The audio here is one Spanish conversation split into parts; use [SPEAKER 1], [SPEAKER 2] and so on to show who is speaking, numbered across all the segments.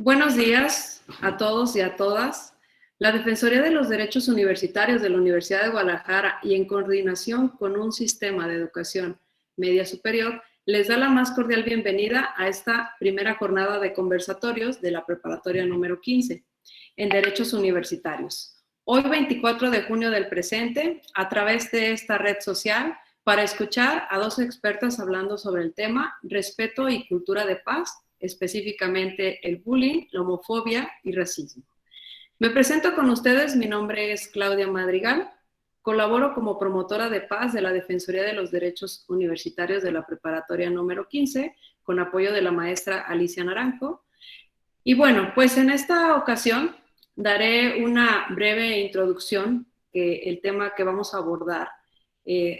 [SPEAKER 1] Buenos días a todos y a todas. La Defensoría de los Derechos Universitarios de la Universidad de Guadalajara y en coordinación con un sistema de educación media superior, les da la más cordial bienvenida a esta primera jornada de conversatorios de la preparatoria número 15 en Derechos Universitarios. Hoy, 24 de junio del presente, a través de esta red social, para escuchar a dos expertas hablando sobre el tema respeto y cultura de paz, específicamente el bullying, la homofobia y racismo. Me presento con ustedes, mi nombre es Claudia Madrigal, colaboro como promotora de paz de la Defensoría de los Derechos Universitarios de la preparatoria número 15, con apoyo de la maestra Alicia Naranjo. Y bueno, pues en esta ocasión daré una breve introducción, el tema que vamos a abordar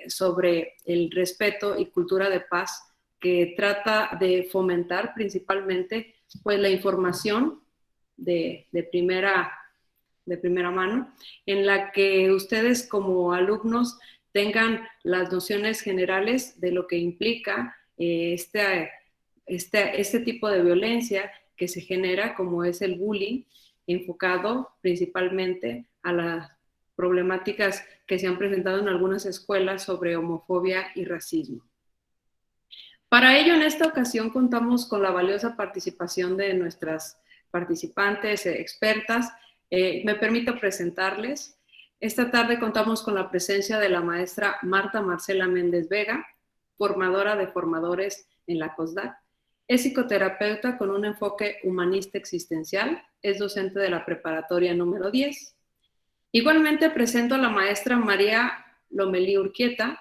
[SPEAKER 1] sobre el respeto y cultura de paz, que trata de fomentar principalmente pues, la información de primera mano, en la que ustedes como alumnos tengan las nociones generales de lo que implica este tipo de violencia que se genera, como es el bullying, enfocado principalmente a las problemáticas que se han presentado en algunas escuelas sobre homofobia y racismo. Para ello, en esta ocasión contamos con la valiosa participación de nuestras participantes expertas. Me permito presentarles. Esta tarde contamos con la presencia de la maestra Marta Marcela Méndez Vega, formadora de formadores en la COSDAC. Es psicoterapeuta con un enfoque humanista existencial. Es docente de la preparatoria número 10. Igualmente presento a la maestra María Lomelí Urquieta,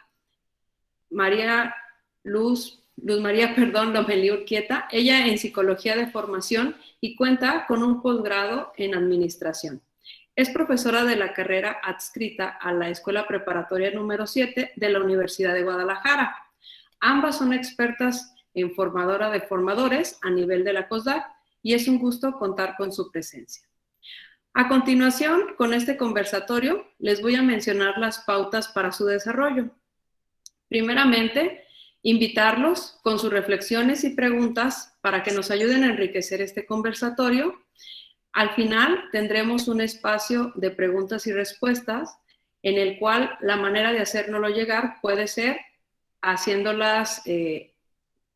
[SPEAKER 1] Luz María Lomelí Urquieta, ella en psicología de formación y cuenta con un posgrado en administración. Es profesora de la carrera adscrita a la Escuela Preparatoria número 7 de la Universidad de Guadalajara. Ambas son expertas en formadora de formadores a nivel de la COSDAC y es un gusto contar con su presencia. A continuación, con este conversatorio, les voy a mencionar las pautas para su desarrollo. Primeramente, invitarlos con sus reflexiones y preguntas para que nos ayuden a enriquecer este conversatorio. Al final, tendremos un espacio de preguntas y respuestas en el cual la manera de hacérnoslo llegar puede ser haciéndolas en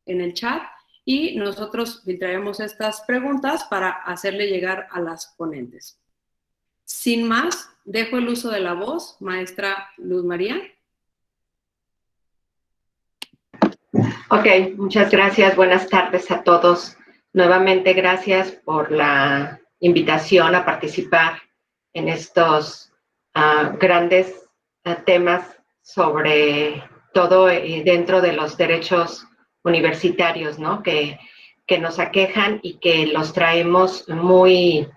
[SPEAKER 1] el chat y nosotros filtraremos estas preguntas para hacerle llegar a las ponentes. Sin más, dejo el uso de la voz, maestra Luz María.
[SPEAKER 2] Ok, muchas gracias. Buenas tardes a todos. Nuevamente, gracias por la invitación a participar en estos grandes temas sobre todo dentro de los derechos universitarios, ¿no? Que nos aquejan y que los traemos muy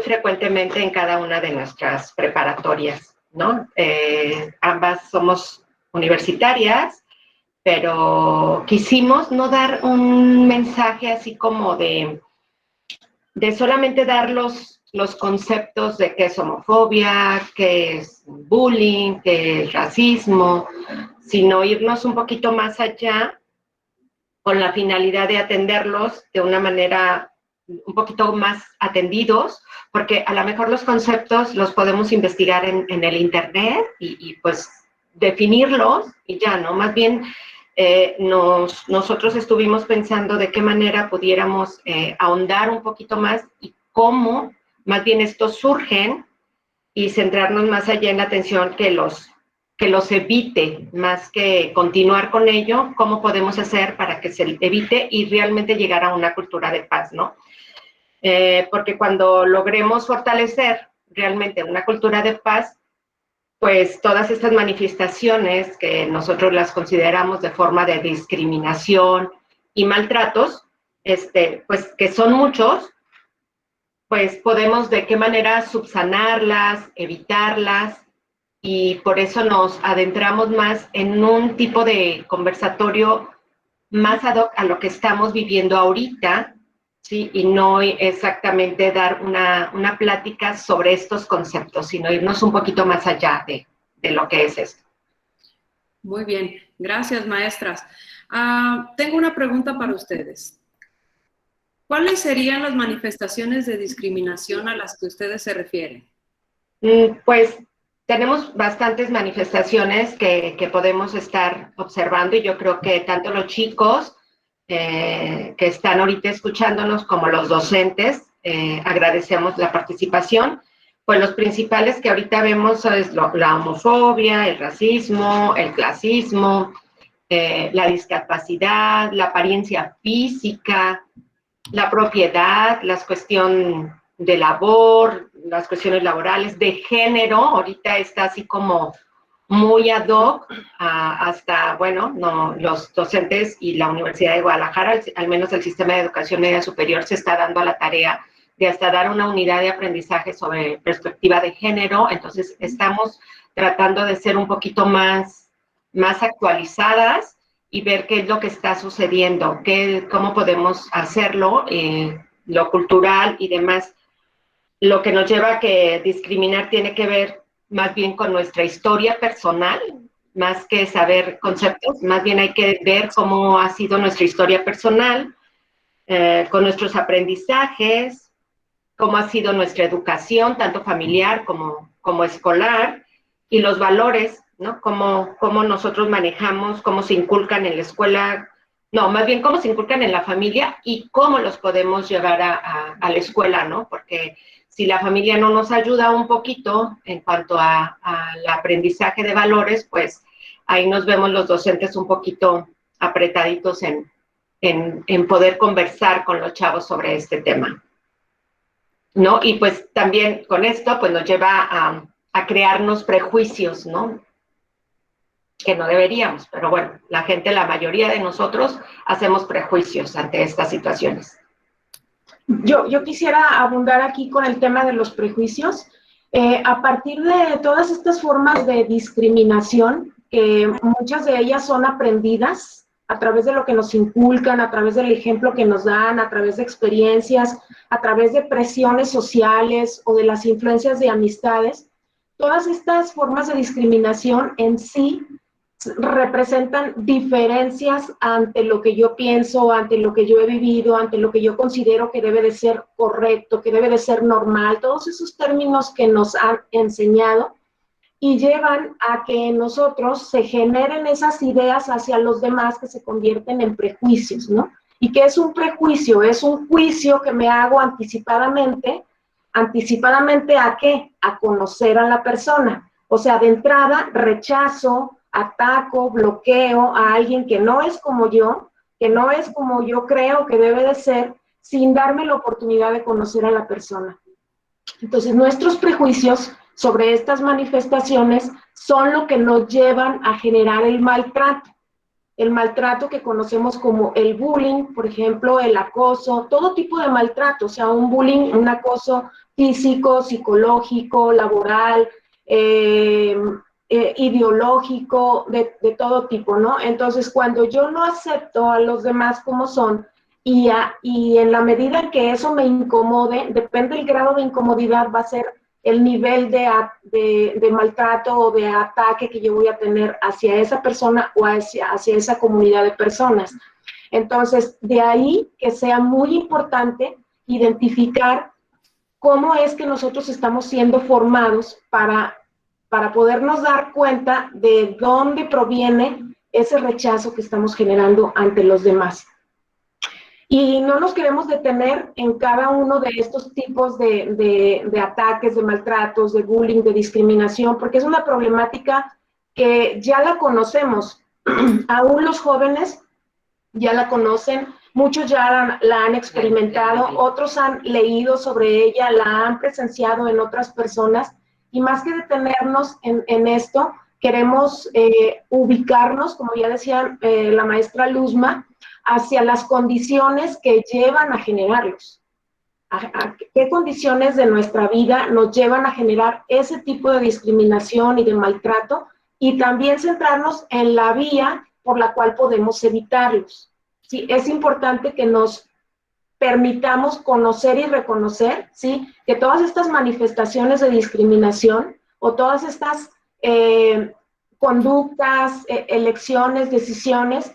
[SPEAKER 2] frecuentemente en cada una de nuestras preparatorias, ¿no? Ambas somos universitarias, pero quisimos no dar un mensaje así como de solamente dar los conceptos de qué es homofobia, qué es bullying, qué es racismo, sino irnos un poquito más allá con la finalidad de atenderlos de una manera un poquito más atendidos, porque a lo mejor los conceptos los podemos investigar en el internet y pues definirlos y ya, ¿no? Más bien nosotros estuvimos pensando de qué manera pudiéramos ahondar un poquito más y cómo más bien estos surgen y centrarnos más allá en la atención que los evite, más que continuar con ello, cómo podemos hacer para que se evite y realmente llegar a una cultura de paz, ¿no? Porque cuando logremos fortalecer realmente una cultura de paz, pues todas estas manifestaciones que nosotros las consideramos de forma de discriminación y maltratos, pues que son muchos, pues podemos de qué manera subsanarlas, evitarlas, y por eso nos adentramos más en un tipo de conversatorio más ad hoc a lo que estamos viviendo ahorita, ¿sí? Y no exactamente dar una plática sobre estos conceptos, sino irnos un poquito más allá de lo que es esto.
[SPEAKER 1] Muy bien, gracias maestras. Tengo una pregunta para ustedes. ¿Cuáles serían las manifestaciones de discriminación a las que ustedes se refieren?
[SPEAKER 2] Pues tenemos bastantes manifestaciones que podemos estar observando y yo creo que tanto los chicos que están ahorita escuchándonos como los docentes, agradecemos la participación. Pues los principales que ahorita vemos es la homofobia, el racismo, el clasismo, la discapacidad, la apariencia física, la propiedad, las cuestiones de labor, las cuestiones laborales, de género, ahorita está así como muy ad hoc, hasta, bueno, no, los docentes y la Universidad de Guadalajara, al menos el sistema de educación media superior, se está dando a la tarea de hasta dar una unidad de aprendizaje sobre perspectiva de género, entonces estamos tratando de ser un poquito más actualizadas y ver qué es lo que está sucediendo, cómo podemos hacerlo, lo cultural y demás. Lo que nos lleva a que discriminar tiene que ver más bien con nuestra historia personal, más que saber conceptos, más bien hay que ver cómo ha sido nuestra historia personal, con nuestros aprendizajes, cómo ha sido nuestra educación, tanto familiar como escolar, y los valores, ¿no? Cómo nosotros manejamos, cómo se inculcan en la escuela, no, más bien cómo se inculcan en la familia y cómo los podemos llevar a la escuela, ¿no? Porque si la familia no nos ayuda un poquito en cuanto al aprendizaje de valores, pues ahí nos vemos los docentes un poquito apretaditos en poder conversar con los chavos sobre este tema, ¿no? Y pues también con esto pues nos lleva a crearnos prejuicios, ¿no? Que no deberíamos, pero bueno, la mayoría de nosotros hacemos prejuicios ante estas situaciones.
[SPEAKER 3] Yo quisiera abundar aquí con el tema de los prejuicios. A partir de todas estas formas de discriminación, muchas de ellas son aprendidas a través de lo que nos inculcan, a través del ejemplo que nos dan, a través de experiencias, a través de presiones sociales o de las influencias de amistades. Todas estas formas de discriminación en sí representan diferencias ante lo que yo pienso, ante lo que yo he vivido, ante lo que yo considero que debe de ser correcto, que debe de ser normal, todos esos términos que nos han enseñado y llevan a que en nosotros se generen esas ideas hacia los demás que se convierten en prejuicios, ¿no? ¿Y qué es un prejuicio? Es un juicio que me hago anticipadamente. ¿Anticipadamente a qué? A conocer a la persona. O sea, de entrada, rechazo, ataco, bloqueo a alguien que no es como yo, que no es como yo creo que debe de ser, sin darme la oportunidad de conocer a la persona. Entonces, nuestros prejuicios sobre estas manifestaciones son lo que nos llevan a generar el maltrato que conocemos como el bullying, por ejemplo, el acoso, todo tipo de maltrato, o sea, un bullying, un acoso físico, psicológico, laboral, ideológico, de todo tipo, ¿no? Entonces, cuando yo no acepto a los demás como son, y en la medida en que eso me incomode, depende del grado de incomodidad, va a ser el nivel de maltrato o de ataque que yo voy a tener hacia esa persona o hacia esa comunidad de personas. Entonces, de ahí que sea muy importante identificar cómo es que nosotros estamos siendo formados para podernos dar cuenta de dónde proviene ese rechazo que estamos generando ante los demás. Y no nos queremos detener en cada uno de estos tipos de ataques, de maltratos, de bullying, de discriminación, porque es una problemática que ya la conocemos. Aún los jóvenes ya la conocen, muchos ya la han experimentado, otros han leído sobre ella, la han presenciado en otras personas, y más que detenernos en esto, queremos ubicarnos, como ya decía la maestra Luzma, hacia las condiciones que llevan a generarlos. ¿Qué condiciones de nuestra vida nos llevan a generar ese tipo de discriminación y de maltrato? Y también centrarnos en la vía por la cual podemos evitarlos. Sí, es importante que nos permitamos conocer y reconocer, ¿sí?, que todas estas manifestaciones de discriminación o todas estas conductas, elecciones, decisiones,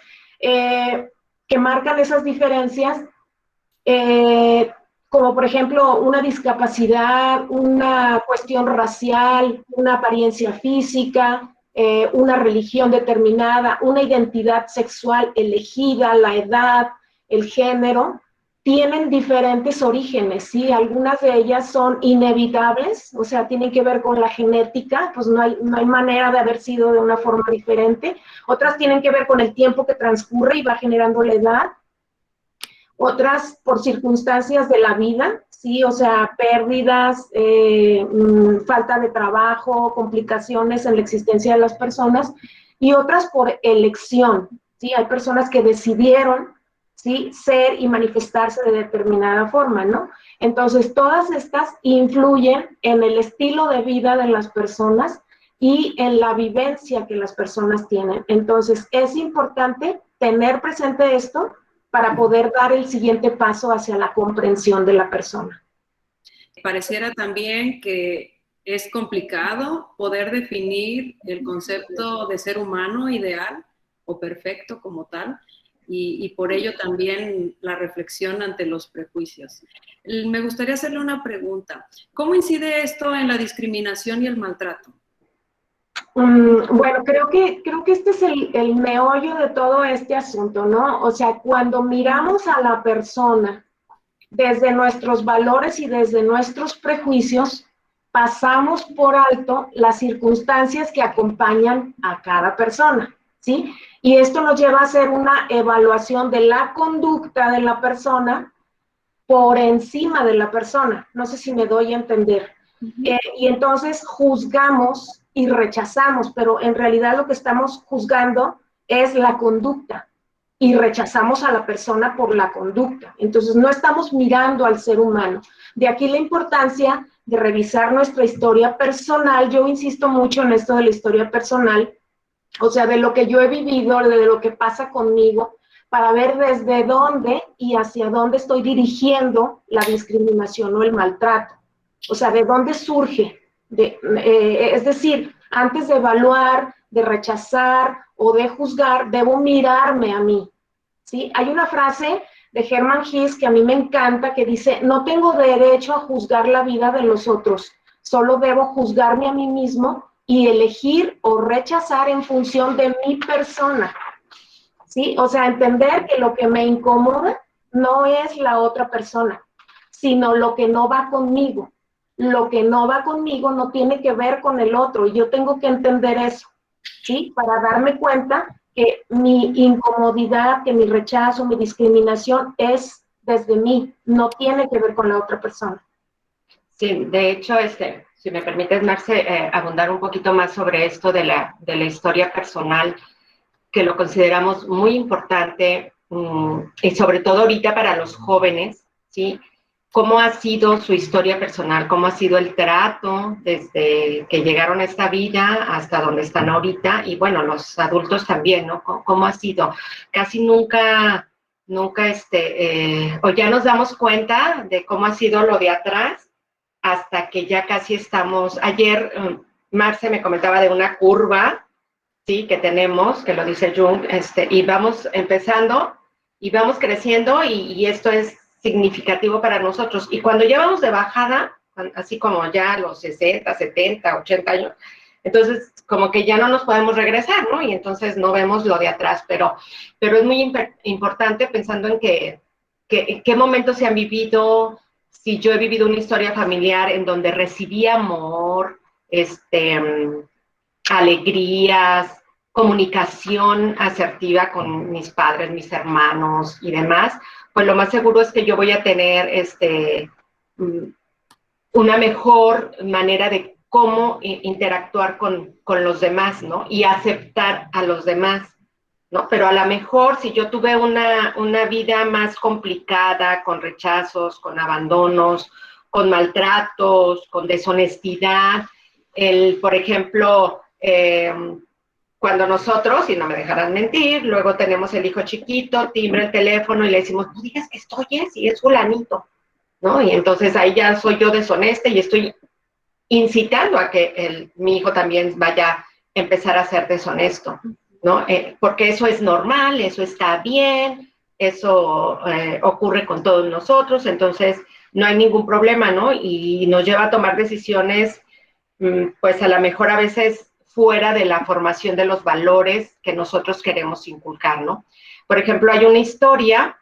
[SPEAKER 3] que marcan esas diferencias, como por ejemplo una discapacidad, una cuestión racial, una apariencia física, una religión determinada, una identidad sexual elegida, la edad, el género, tienen diferentes orígenes, ¿sí? Algunas de ellas son inevitables, o sea, tienen que ver con la genética, pues no hay manera de haber sido de una forma diferente. Otras tienen que ver con el tiempo que transcurre y va generando la edad. Otras por circunstancias de la vida, ¿sí? O sea, pérdidas, falta de trabajo, complicaciones en la existencia de las personas, y otras por elección, ¿sí? Hay personas que decidieron, ¿sí?, ser y manifestarse de determinada forma, ¿no? Entonces, todas estas influyen en el estilo de vida de las personas y en la vivencia que las personas tienen. Entonces, es importante tener presente esto para poder dar el siguiente paso hacia la comprensión de la persona.
[SPEAKER 1] Pareciera también que es complicado poder definir el concepto de ser humano ideal o perfecto como tal, y por ello también la reflexión ante los prejuicios. Me gustaría hacerle una pregunta. ¿Cómo incide esto en la discriminación y el maltrato?
[SPEAKER 3] Bueno, creo que este es el meollo de todo este asunto, ¿no? O sea, cuando miramos a la persona desde nuestros valores y desde nuestros prejuicios, pasamos por alto las circunstancias que acompañan a cada persona, ¿sí? Y esto nos lleva a hacer una evaluación de la conducta de la persona por encima de la persona. No sé si me doy a entender. Y entonces juzgamos y rechazamos, pero en realidad lo que estamos juzgando es la conducta y rechazamos a la persona por la conducta. Entonces no estamos mirando al ser humano. De aquí la importancia de revisar nuestra historia personal. Yo insisto mucho en esto de la historia personal, o sea, de lo que yo he vivido, de lo que pasa conmigo, para ver desde dónde y hacia dónde estoy dirigiendo la discriminación o el maltrato. O sea, de dónde surge. Es decir, antes de evaluar, de rechazar o de juzgar, debo mirarme a mí, ¿sí? Hay una frase de Hermann Hesse que a mí me encanta, que dice: no tengo derecho a juzgar la vida de los otros, solo debo juzgarme a mí mismo y elegir o rechazar en función de mi persona, ¿sí? O sea, entender que lo que me incomoda no es la otra persona, sino lo que no va conmigo. Lo que no va conmigo no tiene que ver con el otro, y yo tengo que entender eso, ¿sí? Para darme cuenta que mi incomodidad, que mi rechazo, mi discriminación es desde mí, no tiene que ver con la otra persona.
[SPEAKER 2] Sí, de hecho, si me permites, Marce, abundar un poquito más sobre esto de la historia personal, que lo consideramos muy importante, y sobre todo ahorita para los jóvenes, ¿sí? ¿Cómo ha sido su historia personal? ¿Cómo ha sido el trato desde que llegaron a esta vida hasta donde están ahorita? Y bueno, los adultos también, ¿no? ¿Cómo ha sido? Casi nunca, o ya nos damos cuenta de cómo ha sido lo de atrás, hasta que ya casi estamos. Ayer Marce me comentaba de una curva, sí, que tenemos, que lo dice Jung, y vamos empezando y vamos creciendo, y esto es significativo para nosotros. Y cuando ya vamos de bajada, así como ya a los 60, 70, 80 años, entonces como que ya no nos podemos regresar, ¿no? Y entonces no vemos lo de atrás, pero es muy importante pensando en en qué momentos se han vivido. Si yo he vivido una historia familiar en donde recibí amor, alegrías, comunicación asertiva con mis padres, mis hermanos y demás, pues lo más seguro es que yo voy a tener una mejor manera de cómo interactuar con los demás, ¿no? Y aceptar a los demás, ¿no? Pero a lo mejor si yo tuve una vida más complicada, con rechazos, con abandonos, con maltratos, con deshonestidad, por ejemplo, cuando nosotros, y no me dejarán mentir, luego tenemos el hijo chiquito, timbre el teléfono y le decimos: no digas que estoy, si es fulanito, ¿no? Y entonces ahí ya soy yo deshonesta y estoy incitando a que mi hijo también vaya a empezar a ser deshonesto, ¿no? Porque eso es normal, eso está bien, eso ocurre con todos nosotros, entonces no hay ningún problema, ¿no? Y nos lleva a tomar decisiones, pues a lo mejor a veces fuera de la formación de los valores que nosotros queremos inculcar, ¿no? Por ejemplo, hay una historia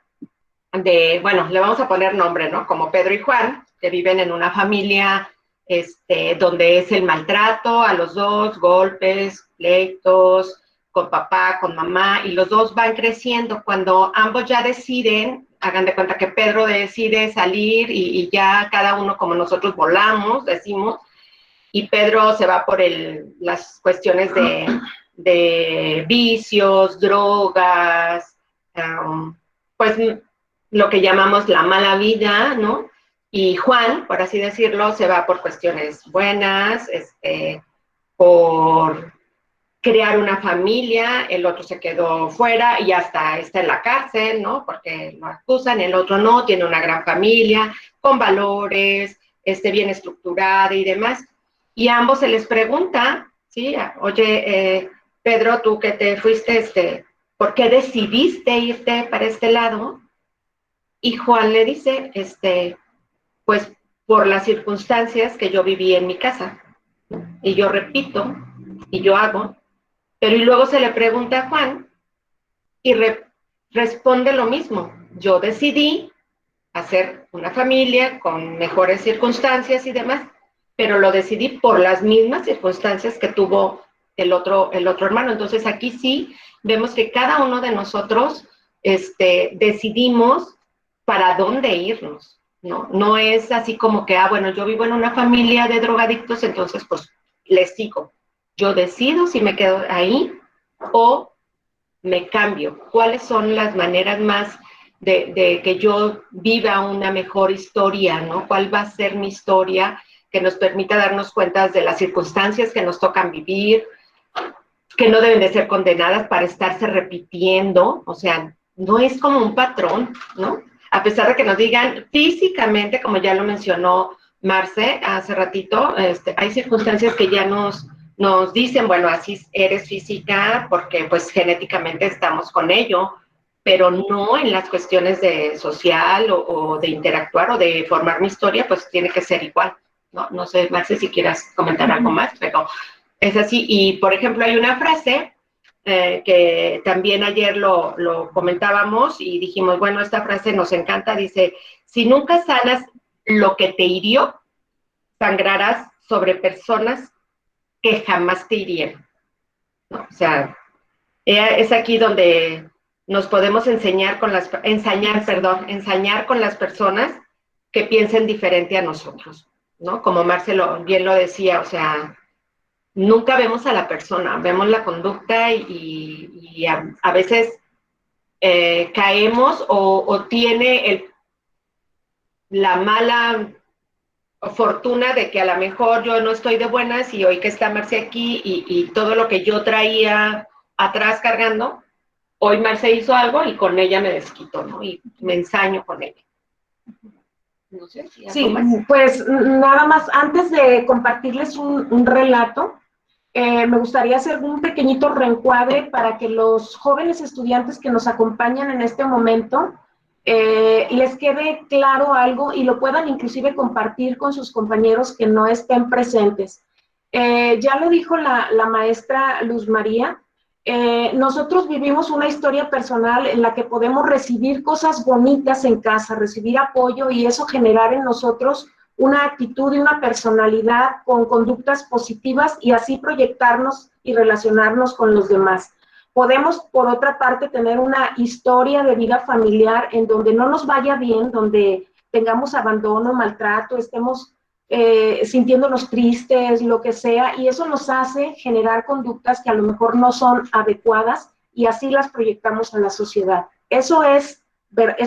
[SPEAKER 2] de, bueno, le vamos a poner nombre, ¿no? Como Pedro y Juan, que viven en una familia donde es el maltrato a los dos, golpes, pleitos, con papá, con mamá, y los dos van creciendo. Cuando ambos ya deciden, hagan de cuenta que Pedro decide salir y ya cada uno como nosotros volamos, decimos, y Pedro se va por las cuestiones de vicios, drogas, pues lo que llamamos la mala vida, ¿no? Y Juan, por así decirlo, se va por cuestiones buenas, por crear una familia, el otro se quedó fuera y hasta está en la cárcel, ¿no? Porque lo acusan, el otro no, tiene una gran familia, con valores, bien estructurada y demás. Y a ambos se les pregunta, ¿sí? Oye, Pedro, tú que te fuiste, ¿por qué decidiste irte para este lado? Y Juan le dice, pues por las circunstancias que yo viví en mi casa. Y yo repito, y yo hago, pero y luego se le pregunta a Juan y responde lo mismo. Yo decidí hacer una familia con mejores circunstancias y demás, pero lo decidí por las mismas circunstancias que tuvo el otro hermano. Entonces aquí sí vemos que cada uno de nosotros decidimos para dónde irnos, ¿no? No es así como que, bueno, yo vivo en una familia de drogadictos, entonces pues les sigo. Yo decido si me quedo ahí o me cambio. ¿Cuáles son las maneras más de que yo viva una mejor historia, ¿no? ¿Cuál va a ser mi historia que nos permita darnos cuenta de las circunstancias que nos tocan vivir, que no deben de ser condenadas para estarse repitiendo? O sea, no es como un patrón, ¿no? A pesar de que nos digan físicamente, como ya lo mencionó Marce hace ratito, hay circunstancias que ya nos dicen, bueno, así eres física porque pues genéticamente estamos con ello, pero no en las cuestiones de social o de interactuar o de formar mi historia, pues tiene que ser igual, ¿no? No sé, Marce, si quieras comentar algo más, pero es así. Y, por ejemplo, hay una frase que también ayer lo comentábamos y dijimos, bueno, esta frase nos encanta, dice, si nunca sanas lo que te hirió, sangrarás sobre personas que jamás te hirieron, ¿no? O sea, es aquí donde nos podemos ensañar con las personas que piensen diferente a nosotros, ¿no? Como Marcelo bien lo decía, o sea, nunca vemos a la persona, vemos la conducta y a veces caemos o tiene la mala fortuna de que a lo mejor yo no estoy de buenas y hoy que está Marce aquí y todo lo que yo traía atrás cargando, hoy Marce hizo algo y con ella me desquito, ¿no? Y me ensaño con ella. No sé si
[SPEAKER 3] sí, más. Pues nada más, antes de compartirles un relato, me gustaría hacer un pequeñito reencuadre para que los jóvenes estudiantes que nos acompañan en este momento les quede claro algo y lo puedan inclusive compartir con sus compañeros que no estén presentes. Ya lo dijo la maestra Luz María, nosotros vivimos una historia personal en la que podemos recibir cosas bonitas en casa, recibir apoyo y eso generar en nosotros una actitud y una personalidad con conductas positivas y así proyectarnos y relacionarnos con los demás. Podemos, por otra parte, tener una historia de vida familiar en donde no nos vaya bien, donde tengamos abandono, maltrato, estemos sintiéndonos tristes, lo que sea, y eso nos hace generar conductas que a lo mejor no son adecuadas y así las proyectamos en la sociedad. Eso es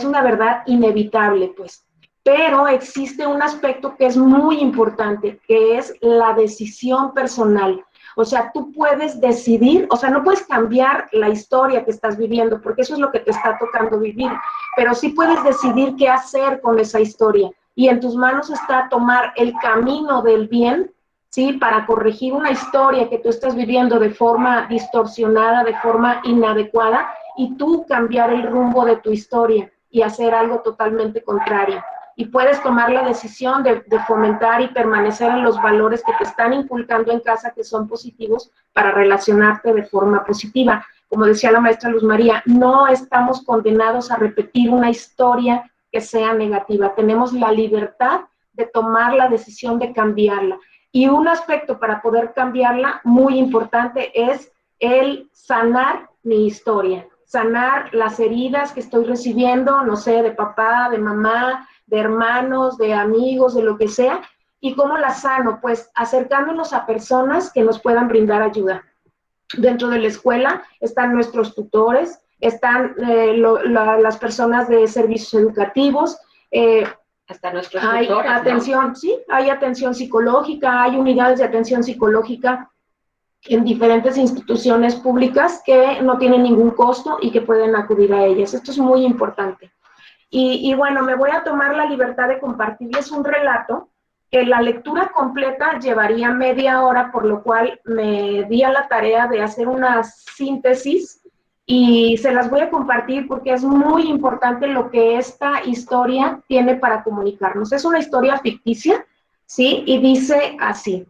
[SPEAKER 3] una verdad inevitable, pues. Pero existe un aspecto que es muy importante, que es la decisión personal. O sea, tú puedes decidir, o sea, no puedes cambiar la historia que estás viviendo, porque eso es lo que te está tocando vivir, pero sí puedes decidir qué hacer con esa historia. Y en tus manos está tomar el camino del bien, ¿sí? Para corregir una historia que tú estás viviendo de forma distorsionada, de forma inadecuada, y tú cambiar el rumbo de tu historia y hacer algo totalmente contrario. Y puedes tomar la decisión de fomentar y permanecer en los valores que te están inculcando en casa, que son positivos, para relacionarte de forma positiva. Como decía la maestra Luz María, no estamos condenados a repetir una historia que sea negativa. Tenemos la libertad de tomar la decisión de cambiarla. Y un aspecto para poder cambiarla muy importante es el sanar mi historia, sanar las heridas que estoy recibiendo, no sé, de papá, de mamá, de hermanos, de amigos, de lo que sea. ¿Y cómo las sano? Pues acercándonos a personas que nos puedan brindar ayuda. Dentro de la escuela están nuestros tutores, están las personas de servicios educativos,
[SPEAKER 2] hasta nuestros
[SPEAKER 3] hay
[SPEAKER 2] tutores,
[SPEAKER 3] atención, ¿no? Sí, hay atención psicológica, hay unidades de atención psicológica en diferentes instituciones públicas que no tienen ningún costo y que pueden acudir a ellas. Esto es muy importante. Y bueno, me voy a tomar la libertad de compartirles un relato que la lectura completa llevaría media hora, por lo cual me di a la tarea de hacer una síntesis y se las voy a compartir porque es muy importante lo que esta historia tiene para comunicarnos. Es una historia ficticia, ¿sí? Y dice así: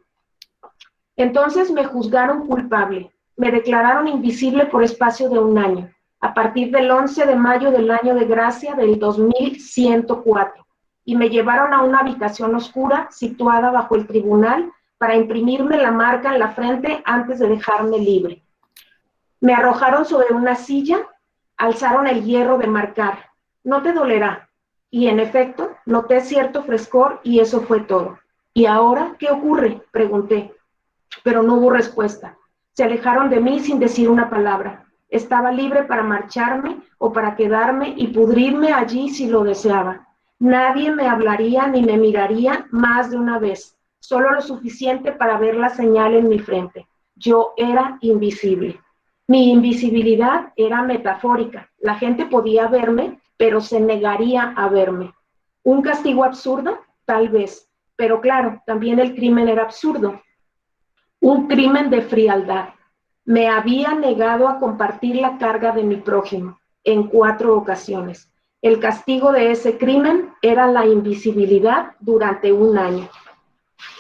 [SPEAKER 3] entonces me juzgaron culpable, me declararon invisible por espacio de 1 año, a partir del 11 de mayo del año de gracia del 2104, y me llevaron a una habitación oscura situada bajo el tribunal para imprimirme la marca en la frente antes de dejarme libre. Me arrojaron sobre una silla, alzaron el hierro de marcar. No te dolerá. Y en efecto, noté cierto frescor y eso fue todo. ¿Y ahora qué ocurre?, pregunté. Pero no hubo respuesta. Se alejaron de mí sin decir una palabra. Estaba libre para marcharme o para quedarme y pudrirme allí si lo deseaba. Nadie me hablaría ni me miraría más de una vez, solo lo suficiente para ver la señal en mi frente. Yo era invisible. Mi invisibilidad era metafórica. La gente podía verme, pero se negaría a verme. ¿Un castigo absurdo? Tal vez. Pero claro, también el crimen era absurdo. Un crimen de frialdad. Me había negado a compartir la carga de mi prójimo en 4 ocasiones. El castigo de ese crimen era la invisibilidad durante 1 año.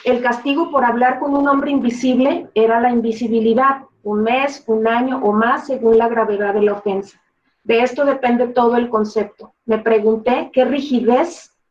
[SPEAKER 3] El castigo por hablar con un hombre invisible era la invisibilidad, 1 mes, 1 año o más, según la gravedad de la ofensa. De esto depende todo el concepto. Me pregunté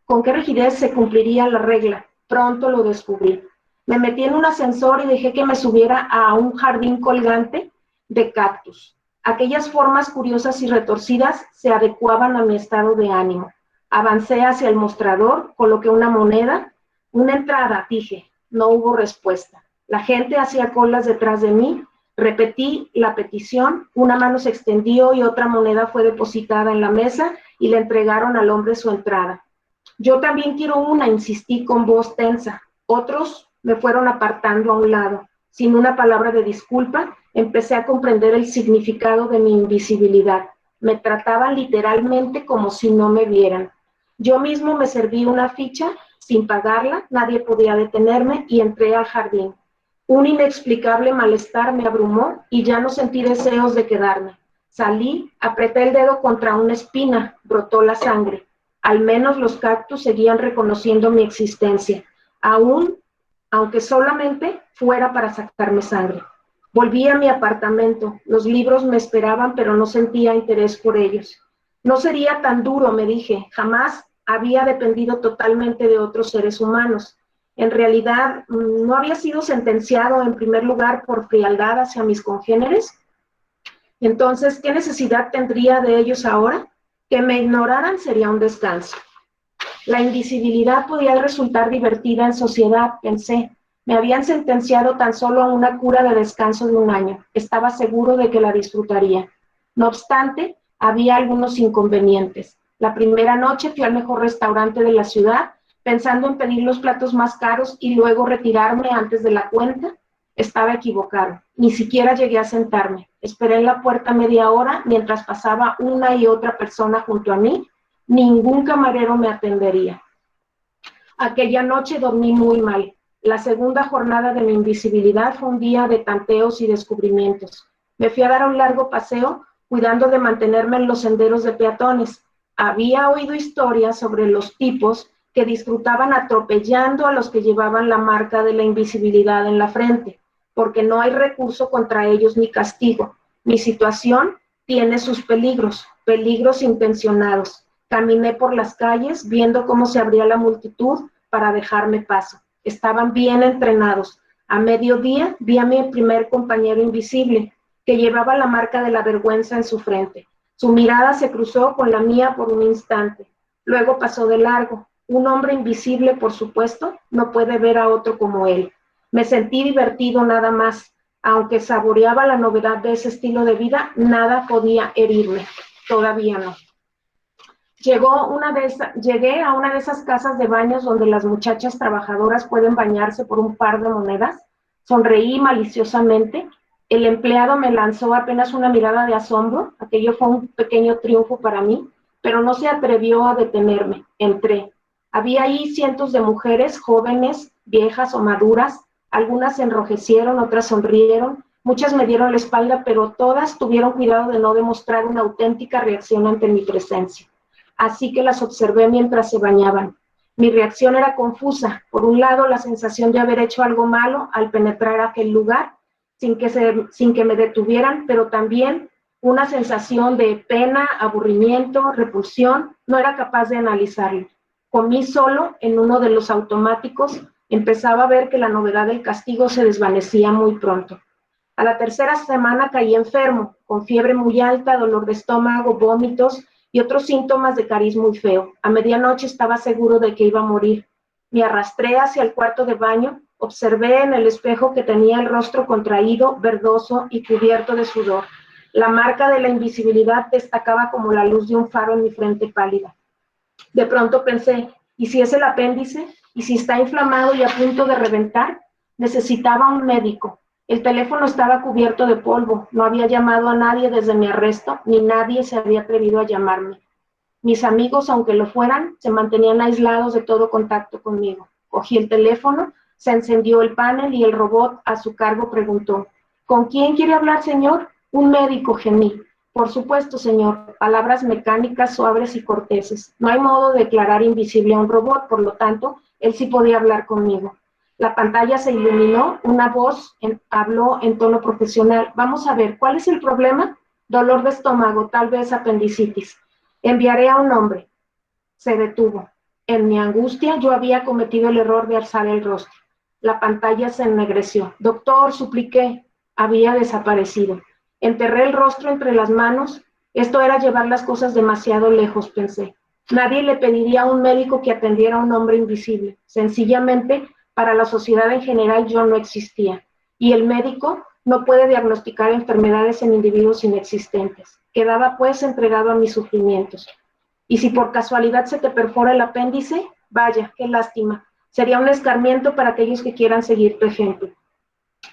[SPEAKER 3] con qué rigidez se cumpliría la regla. Pronto lo descubrí. Me metí en un ascensor y dejé que me subiera a un jardín colgante de cactus. Aquellas formas curiosas y retorcidas se adecuaban a mi estado de ánimo. Avancé hacia el mostrador, coloqué una moneda. Una entrada, dije. No hubo respuesta. La gente hacía colas detrás de mí. Repetí la petición. Una mano se extendió y otra moneda fue depositada en la mesa y le entregaron al hombre su entrada. Yo también quiero una, insistí con voz tensa. Otros me fueron apartando a un lado. Sin una palabra de disculpa, empecé a comprender el significado de mi invisibilidad. Me trataban literalmente como si no me vieran. Yo mismo me serví una ficha sin pagarla, nadie podía detenerme y entré al jardín. Un inexplicable malestar me abrumó y ya no sentí deseos de quedarme. Salí, apreté el dedo contra una espina, brotó la sangre. Al menos los cactus seguían reconociendo mi existencia, aunque solamente fuera para sacarme sangre. Volví a mi apartamento. Los libros me esperaban, pero no sentía interés por ellos. No sería tan duro, me dije. Jamás había dependido totalmente de otros seres humanos. En realidad, ¿no había sido sentenciado en primer lugar por frialdad hacia mis congéneres? Entonces, ¿qué necesidad tendría de ellos ahora? Que me ignoraran sería un descanso. La invisibilidad podía resultar divertida en sociedad, pensé. Me habían sentenciado tan solo a una cura de descanso de 1 año. Estaba seguro de que la disfrutaría. No obstante, había algunos inconvenientes. La primera noche fui al mejor restaurante de la ciudad, pensando en pedir los platos más caros y luego retirarme antes de la cuenta. Estaba equivocado. Ni siquiera llegué a sentarme. Esperé en la puerta media hora mientras pasaba una y otra persona junto a mí. Ningún camarero me atendería. Aquella noche dormí muy mal. La segunda jornada de mi invisibilidad fue un día de tanteos y descubrimientos. Me fui a dar un largo paseo cuidando de mantenerme en los senderos de peatones. Había oído historias sobre los tipos que disfrutaban atropellando a los que llevaban la marca de la invisibilidad en la frente, porque no hay recurso contra ellos ni castigo. Mi situación tiene sus peligros, peligros intencionados. Caminé por las calles viendo cómo se abría la multitud para dejarme paso. Estaban bien entrenados. A mediodía vi a mi primer compañero invisible, que llevaba la marca de la vergüenza en su frente. Su mirada se cruzó con la mía por un instante. Luego pasó de largo. Un hombre invisible, por supuesto, no puede ver a otro como él. Me sentí divertido nada más. Aunque saboreaba la novedad de ese estilo de vida, nada podía herirme. Todavía no. Llegué a una de esas casas de baños donde las muchachas trabajadoras pueden bañarse por un par de monedas. Sonreí maliciosamente. El empleado me lanzó apenas una mirada de asombro. Aquello fue un pequeño triunfo para mí, pero no se atrevió a detenerme. Entré. Había ahí cientos de mujeres, jóvenes, viejas o maduras. Algunas se enrojecieron, otras sonrieron. Muchas me dieron la espalda, pero todas tuvieron cuidado de no demostrar una auténtica reacción ante mi presencia. Así que las observé mientras se bañaban. Mi reacción era confusa. Por un lado, la sensación de haber hecho algo malo al penetrar aquel lugar, sin que me detuvieran, pero también una sensación de pena, aburrimiento, repulsión. No era capaz de analizarlo. Comí solo en uno de los automáticos. Empezaba a ver que la novedad del castigo se desvanecía muy pronto. A la tercera semana caí enfermo, con fiebre muy alta, dolor de estómago, vómitos y otros síntomas de cariz muy feo. A medianoche estaba seguro de que iba a morir. Me arrastré hacia el cuarto de baño, observé en el espejo que tenía el rostro contraído, verdoso y cubierto de sudor. La marca de la invisibilidad destacaba como la luz de un faro en mi frente pálida. De pronto pensé, ¿y si es el apéndice? ¿Y si está inflamado y a punto de reventar? Necesitaba un médico. El teléfono estaba cubierto de polvo. No había llamado a nadie desde mi arresto, ni nadie se había atrevido a llamarme. Mis amigos, aunque lo fueran, se mantenían aislados de todo contacto conmigo. Cogí el teléfono, se encendió el panel y el robot a su cargo preguntó, ¿con quién quiere hablar, señor? Un médico, gemí. Por supuesto, señor. Palabras mecánicas, suaves y corteses. No hay modo de declarar invisible a un robot, por lo tanto, él sí podía hablar conmigo. La pantalla se iluminó, una voz habló en tono profesional. Vamos a ver, ¿cuál es el problema? Dolor de estómago, tal vez apendicitis. Enviaré a un hombre. Se detuvo. En mi angustia, yo había cometido el error de alzar el rostro. La pantalla se ennegreció. Doctor, supliqué. Había desaparecido. Enterré el rostro entre las manos. Esto era llevar las cosas demasiado lejos, pensé. Nadie le pediría a un médico que atendiera a un hombre invisible. Sencillamente, para la sociedad en general yo no existía. Y el médico no puede diagnosticar enfermedades en individuos inexistentes. Quedaba pues entregado a mis sufrimientos. Y si por casualidad se te perfora el apéndice, vaya, qué lástima. Sería un escarmiento para aquellos que quieran seguir tu ejemplo.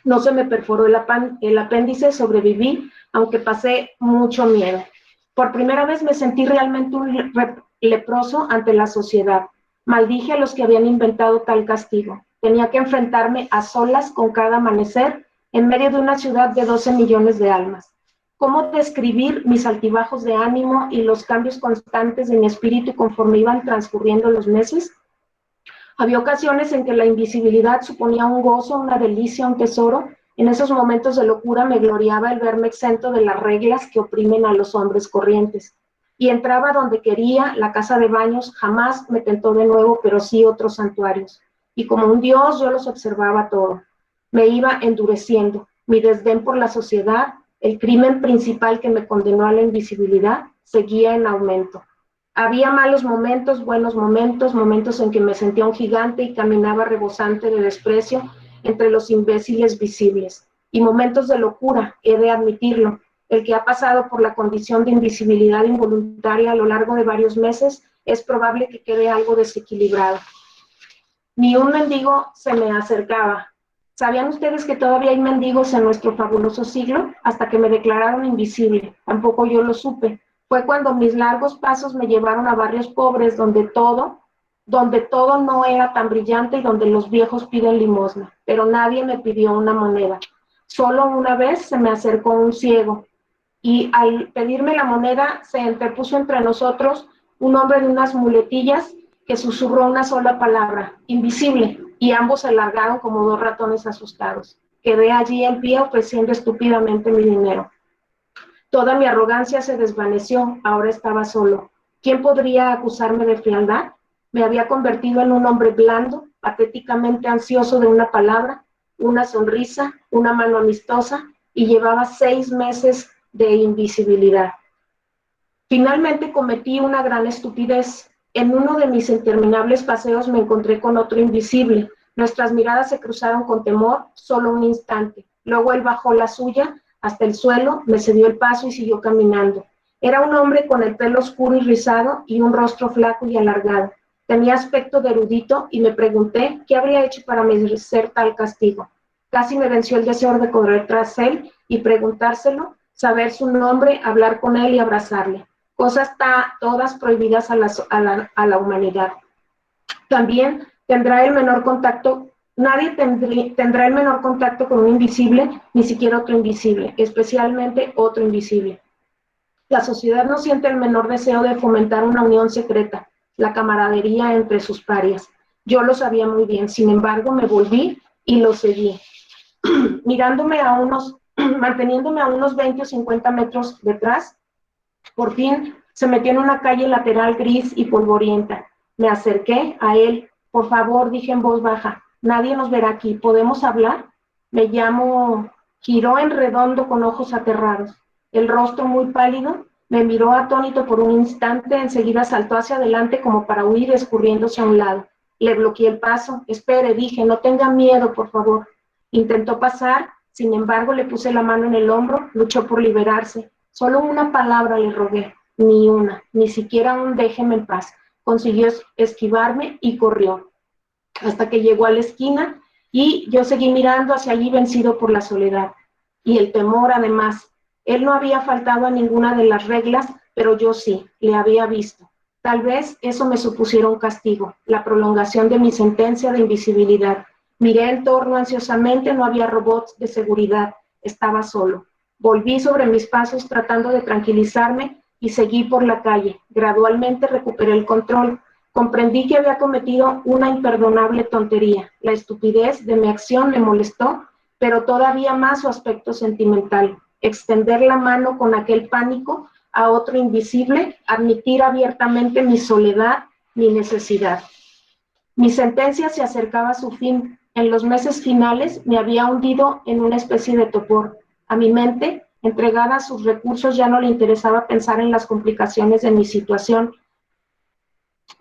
[SPEAKER 3] No se me perforó el apéndice, sobreviví, aunque pasé mucho miedo. Por primera vez me sentí realmente un leproso ante la sociedad. Maldije a los que habían inventado tal castigo. Tenía que enfrentarme a solas con cada amanecer en medio de una ciudad de 12 millones de almas. ¿Cómo describir mis altibajos de ánimo y los cambios constantes de mi espíritu conforme iban transcurriendo los meses? Había ocasiones en que la invisibilidad suponía un gozo, una delicia, un tesoro. En esos momentos de locura me gloriaba el verme exento de las reglas que oprimen a los hombres corrientes. Y entraba donde quería, la casa de baños jamás me tentó de nuevo, pero sí otros santuarios. Y como un dios yo los observaba todo. Me iba endureciendo. Mi desdén por la sociedad, el crimen principal que me condenó a la invisibilidad, seguía en aumento. Había malos momentos, buenos momentos, momentos en que me sentía un gigante y caminaba rebosante de desprecio entre los imbéciles visibles. Y momentos de locura, he de admitirlo. El que ha pasado por la condición de invisibilidad involuntaria a lo largo de varios meses es probable que quede algo desequilibrado. Ni un mendigo se me acercaba. ¿Sabían ustedes que todavía hay mendigos en nuestro fabuloso siglo? Hasta que me declararon invisible. Tampoco yo lo supe. Fue cuando mis largos pasos me llevaron a barrios pobres donde todo no era tan brillante y donde los viejos piden limosna. Pero nadie me pidió una moneda. Solo una vez se me acercó un ciego. y al pedirme la moneda se interpuso entre nosotros un hombre de unas muletillas que susurró una sola palabra, invisible, y ambos se largaron como dos ratones asustados. Quedé allí en pie ofreciendo estúpidamente mi dinero. Toda mi arrogancia se desvaneció, ahora estaba solo. ¿Quién podría acusarme de frialdad? Me había convertido en un hombre blando, patéticamente ansioso de una palabra, una sonrisa, una mano amistosa, y llevaba 6 meses de invisibilidad. Finalmente cometí una gran estupidez. En uno de mis interminables paseos me encontré con otro invisible. Nuestras miradas se cruzaron con temor solo un instante. Luego él bajó la suya hasta el suelo, me cedió el paso y siguió caminando. Era un hombre con el pelo oscuro y rizado y un rostro flaco y alargado. Tenía aspecto de erudito y me pregunté qué habría hecho para merecer tal castigo. Casi me venció el deseo de correr tras él y preguntárselo, saber su nombre, hablar con él y abrazarle. Cosas todas prohibidas a la humanidad. También tendrá el menor contacto, nadie tendrá el menor contacto con un invisible, ni siquiera otro invisible, especialmente otro invisible. La sociedad no siente el menor deseo de fomentar una unión secreta, la camaradería entre sus parias. Yo lo sabía muy bien, sin embargo me volví y lo seguí, manteniéndome a unos 20 o 50 metros detrás. Por fin se metió en una calle lateral gris y polvorienta. Me acerqué a él. Por favor, dije en voz baja, nadie nos verá aquí, ¿podemos hablar? Me llamo... Giró en redondo con ojos aterrados. El rostro muy pálido, me miró atónito por un instante, enseguida saltó hacia adelante como para huir, escurriéndose a un lado. Le bloqueé el paso. Espere, dije, no tenga miedo, por favor. Intentó pasar, sin embargo, le puse la mano en el hombro, luchó por liberarse. Solo una palabra le rogué, ni una, ni siquiera un déjeme en paz. Consiguió esquivarme y corrió, hasta que llegó a la esquina y yo seguí mirando hacia allí vencido por la soledad. Y el temor, además. Él no había faltado a ninguna de las reglas, pero yo sí, le había visto. Tal vez eso me supusiera un castigo, la prolongación de mi sentencia de invisibilidad. Miré en torno ansiosamente, no había robots de seguridad, estaba solo. Volví sobre mis pasos tratando de tranquilizarme y seguí por la calle. Gradualmente recuperé el control. Comprendí que había cometido una imperdonable tontería. La estupidez de mi acción me molestó, pero todavía más su aspecto sentimental. Extender la mano con aquel pánico a otro invisible, admitir abiertamente mi soledad, mi necesidad. Mi sentencia se acercaba a su fin. En los meses finales me había hundido en una especie de torpor. A mi mente, entregada a sus recursos, ya no le interesaba pensar en las complicaciones de mi situación.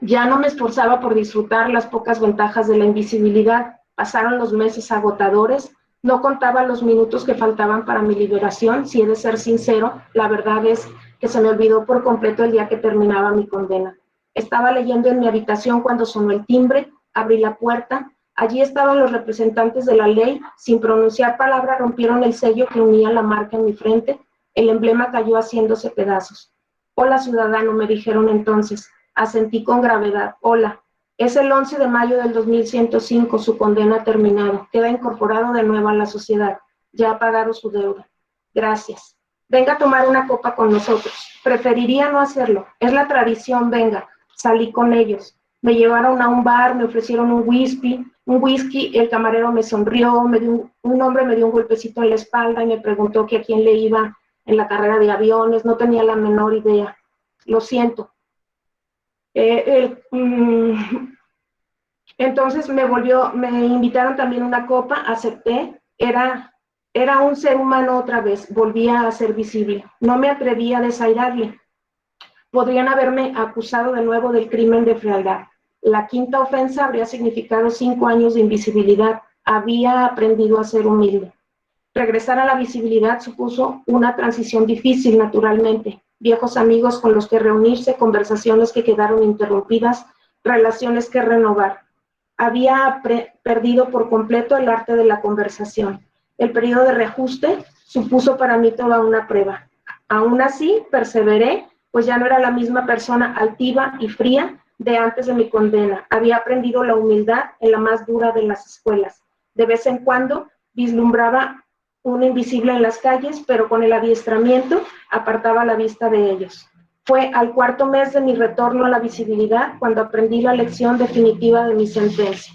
[SPEAKER 3] Ya no me esforzaba por disfrutar las pocas ventajas de la invisibilidad. Pasaron los meses agotadores. No contaba los minutos que faltaban para mi liberación. Si he de ser sincero, la verdad es que se me olvidó por completo el día que terminaba mi condena. Estaba leyendo en mi habitación cuando sonó el timbre, abrí la puerta. Allí estaban los representantes de la ley. Sin pronunciar palabra rompieron el sello que unía la marca en mi frente. El emblema cayó haciéndose pedazos. Hola, ciudadano, me dijeron entonces. Asentí con gravedad. Hola. Es el 11 de mayo del 2105, su condena ha terminado. Queda incorporado de nuevo a la sociedad. Ya ha pagado su deuda. Gracias. Venga a tomar una copa con nosotros. Preferiría no hacerlo. Es la tradición, venga. Salí con ellos. Me llevaron a un bar, me ofrecieron un whisky, el camarero me sonrió, un hombre me dio un golpecito en la espalda y me preguntó que a quién le iba en la carrera de aviones. No tenía la menor idea. Lo siento. Entonces me invitaron también a una copa, acepté, era un ser humano otra vez, volvía a ser visible, no me atrevía a desairarle. Podrían haberme acusado de nuevo del crimen de frialdad. La quinta ofensa habría significado 5 años de invisibilidad, había aprendido a ser humilde. Regresar a la visibilidad supuso una transición difícil, naturalmente. Viejos amigos con los que reunirse, conversaciones que quedaron interrumpidas, relaciones que renovar. Había perdido por completo el arte de la conversación. El periodo de reajuste supuso para mí toda una prueba. Aún así, perseveré, pues ya no era la misma persona altiva y fría de antes de mi condena. Había aprendido la humildad en la más dura de las escuelas. De vez en cuando vislumbraba un invisible en las calles, pero con el adiestramiento apartaba la vista de ellos. Fue al 4º mes de mi retorno a la visibilidad cuando aprendí la lección definitiva de mi sentencia.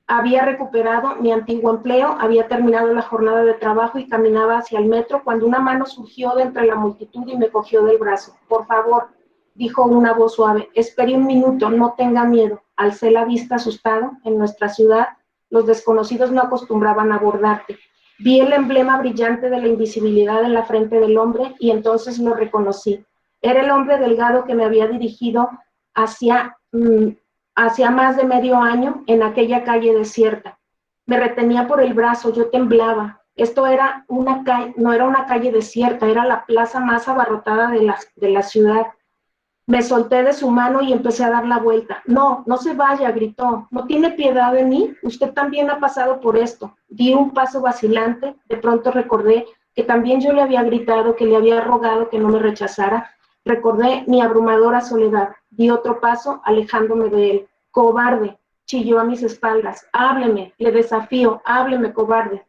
[SPEAKER 3] Había recuperado mi antiguo empleo, había terminado la jornada de trabajo y caminaba hacia el metro cuando una mano surgió de entre la multitud y me cogió del brazo. Por favor, dijo una voz suave, espere un minuto, no tenga miedo. Alcé la vista asustado. En nuestra ciudad, los desconocidos no acostumbraban a abordarte. Vi el emblema brillante de la invisibilidad en la frente del hombre y entonces lo reconocí. Era el hombre delgado que me había dirigido hacia más de medio año en aquella calle desierta. Me retenía por el brazo, yo temblaba. Esto era una calle, no era una calle desierta, era la plaza más abarrotada de la ciudad. Me solté de su mano y empecé a dar la vuelta. No, no se vaya, gritó. ¿No tiene piedad de mí? Usted también ha pasado por esto. Di un paso vacilante. De pronto recordé que también yo le había gritado, que le había rogado que no me rechazara. Recordé mi abrumadora soledad. Di otro paso, alejándome de él. Cobarde, chilló a mis espaldas. Hábleme, le desafío, hábleme, cobarde.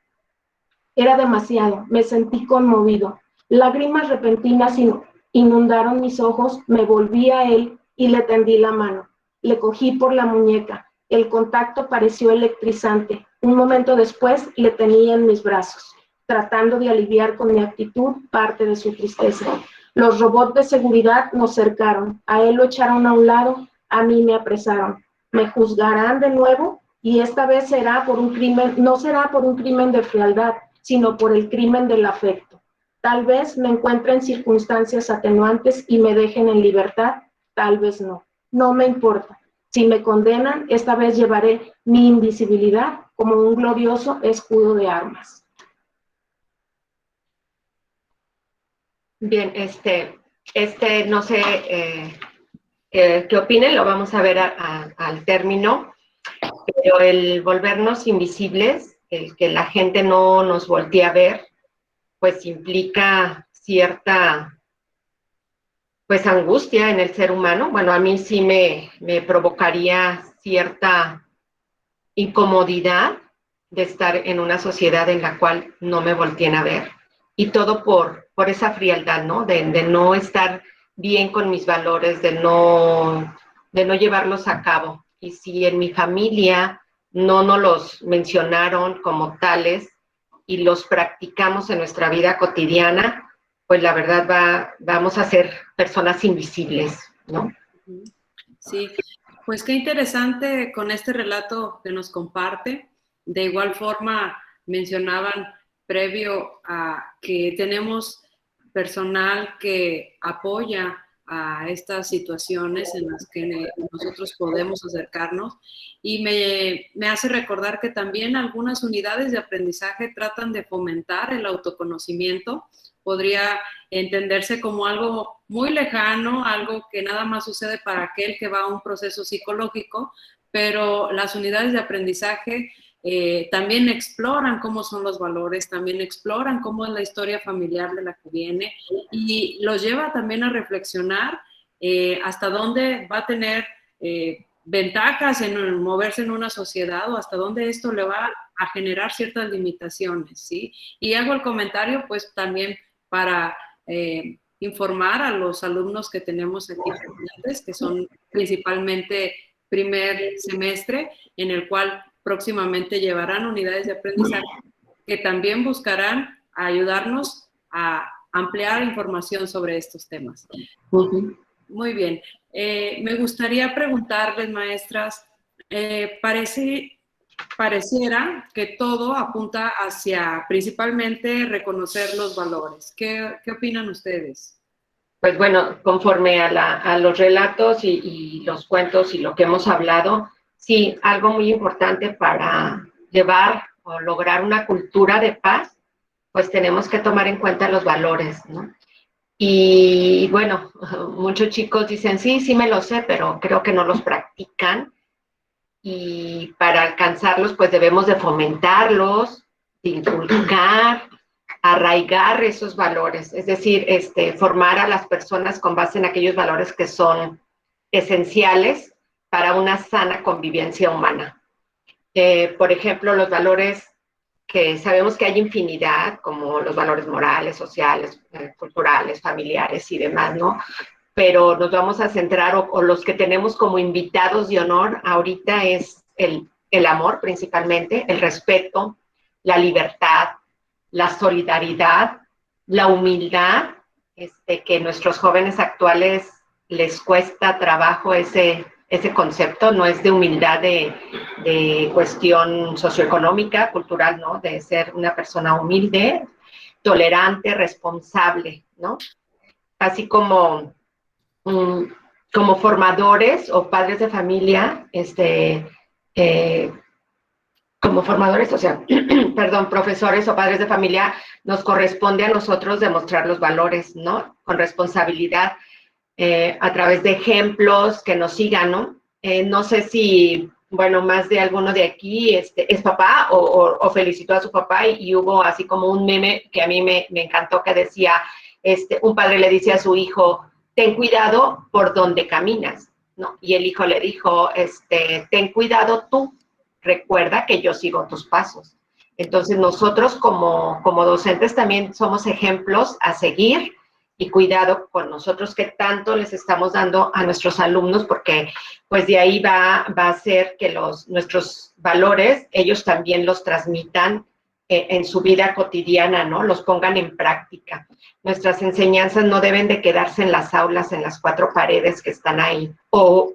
[SPEAKER 3] Era demasiado. Me sentí conmovido. Lágrimas repentinas inundaron mis ojos, me volví a él y le tendí la mano. Le cogí por la muñeca. El contacto pareció electrizante. Un momento después le tenía en mis brazos, tratando de aliviar con mi actitud parte de su tristeza. Los robots de seguridad nos cercaron. A él lo echaron a un lado, a mí me apresaron. Me juzgarán de nuevo y esta vez será por un crimen, no será por un crimen de frialdad, sino por el crimen del afecto. Tal vez me encuentre en circunstancias atenuantes y me dejen en libertad, tal vez no. No me importa. Si me condenan, esta vez llevaré mi invisibilidad como un glorioso escudo de armas.
[SPEAKER 2] Bien, no sé qué opinen, lo vamos a ver al término, pero el volvernos invisibles, el que la gente no nos voltee a ver, pues implica cierta, pues, angustia en el ser humano. Bueno, a mí sí me provocaría cierta incomodidad de estar en una sociedad en la cual no me volteen a ver. Y todo por esa frialdad, ¿no? De no estar bien con mis valores, de no llevarlos a cabo. Y si en mi familia no nos los mencionaron como tales, y los practicamos en nuestra vida cotidiana, pues la verdad vamos a ser personas invisibles, ¿no?
[SPEAKER 1] Sí, pues qué interesante con este relato que nos comparte. De igual forma, mencionaban previo a que tenemos personal que apoya a estas situaciones en las que nosotros podemos acercarnos y me hace recordar que también algunas unidades de aprendizaje tratan de fomentar el autoconocimiento. Podría entenderse como algo muy lejano, algo que nada más sucede para aquel que va a un proceso psicológico, pero las unidades de aprendizaje también exploran cómo son los valores, también exploran cómo es la historia familiar de la que viene y los lleva también a reflexionar hasta dónde va a tener ventajas en moverse en una sociedad o hasta dónde esto le va a generar ciertas limitaciones, ¿sí? Y hago el comentario pues también para informar a los alumnos que tenemos aquí presentes, que son principalmente primer semestre, en el cual próximamente llevarán unidades de aprendizaje que también buscarán ayudarnos a ampliar información sobre estos temas. Muy bien. Me gustaría preguntarles, maestras, pareciera que todo apunta hacia principalmente reconocer los valores. ¿Qué opinan ustedes?
[SPEAKER 2] Pues bueno, conforme a los relatos y los cuentos y lo que hemos hablado, sí, algo muy importante para llevar o lograr una cultura de paz, pues tenemos que tomar en cuenta los valores, ¿no? Y bueno, muchos chicos dicen, sí me lo sé, pero creo que no los practican. Y para alcanzarlos, pues debemos de fomentarlos, de inculcar, arraigar esos valores, es decir, formar a las personas con base en aquellos valores que son esenciales para una sana convivencia humana. Por ejemplo, los valores que sabemos que hay infinidad, como los valores morales, sociales, culturales, familiares y demás, ¿no? Pero nos vamos a centrar, o los que tenemos como invitados de honor ahorita es el amor principalmente, el respeto, la libertad, la solidaridad, la humildad, que nuestros jóvenes actuales les cuesta trabajo ese concepto, no es de humildad de cuestión socioeconómica, cultural, ¿no? De ser una persona humilde, tolerante, responsable, ¿no? Así como formadores o padres de familia, como formadores, o sea, perdón, profesores o padres de familia, nos corresponde a nosotros demostrar los valores, ¿no? Con responsabilidad, a través de ejemplos que nos sigan, ¿no? No sé si, bueno, más de alguno de aquí es papá o felicitó a su papá y hubo así como un meme que a mí me encantó que decía, un padre le dice a su hijo, ten cuidado por donde caminas, ¿no? Y el hijo le dijo, ten cuidado tú, recuerda que yo sigo tus pasos. Entonces nosotros como docentes también somos ejemplos a seguir, y cuidado con nosotros que tanto les estamos dando a nuestros alumnos, porque pues de ahí va a ser que nuestros valores, ellos también los transmitan en su vida cotidiana, ¿no? Los pongan en práctica. Nuestras enseñanzas no deben de quedarse en las aulas, en las cuatro paredes que están ahí, o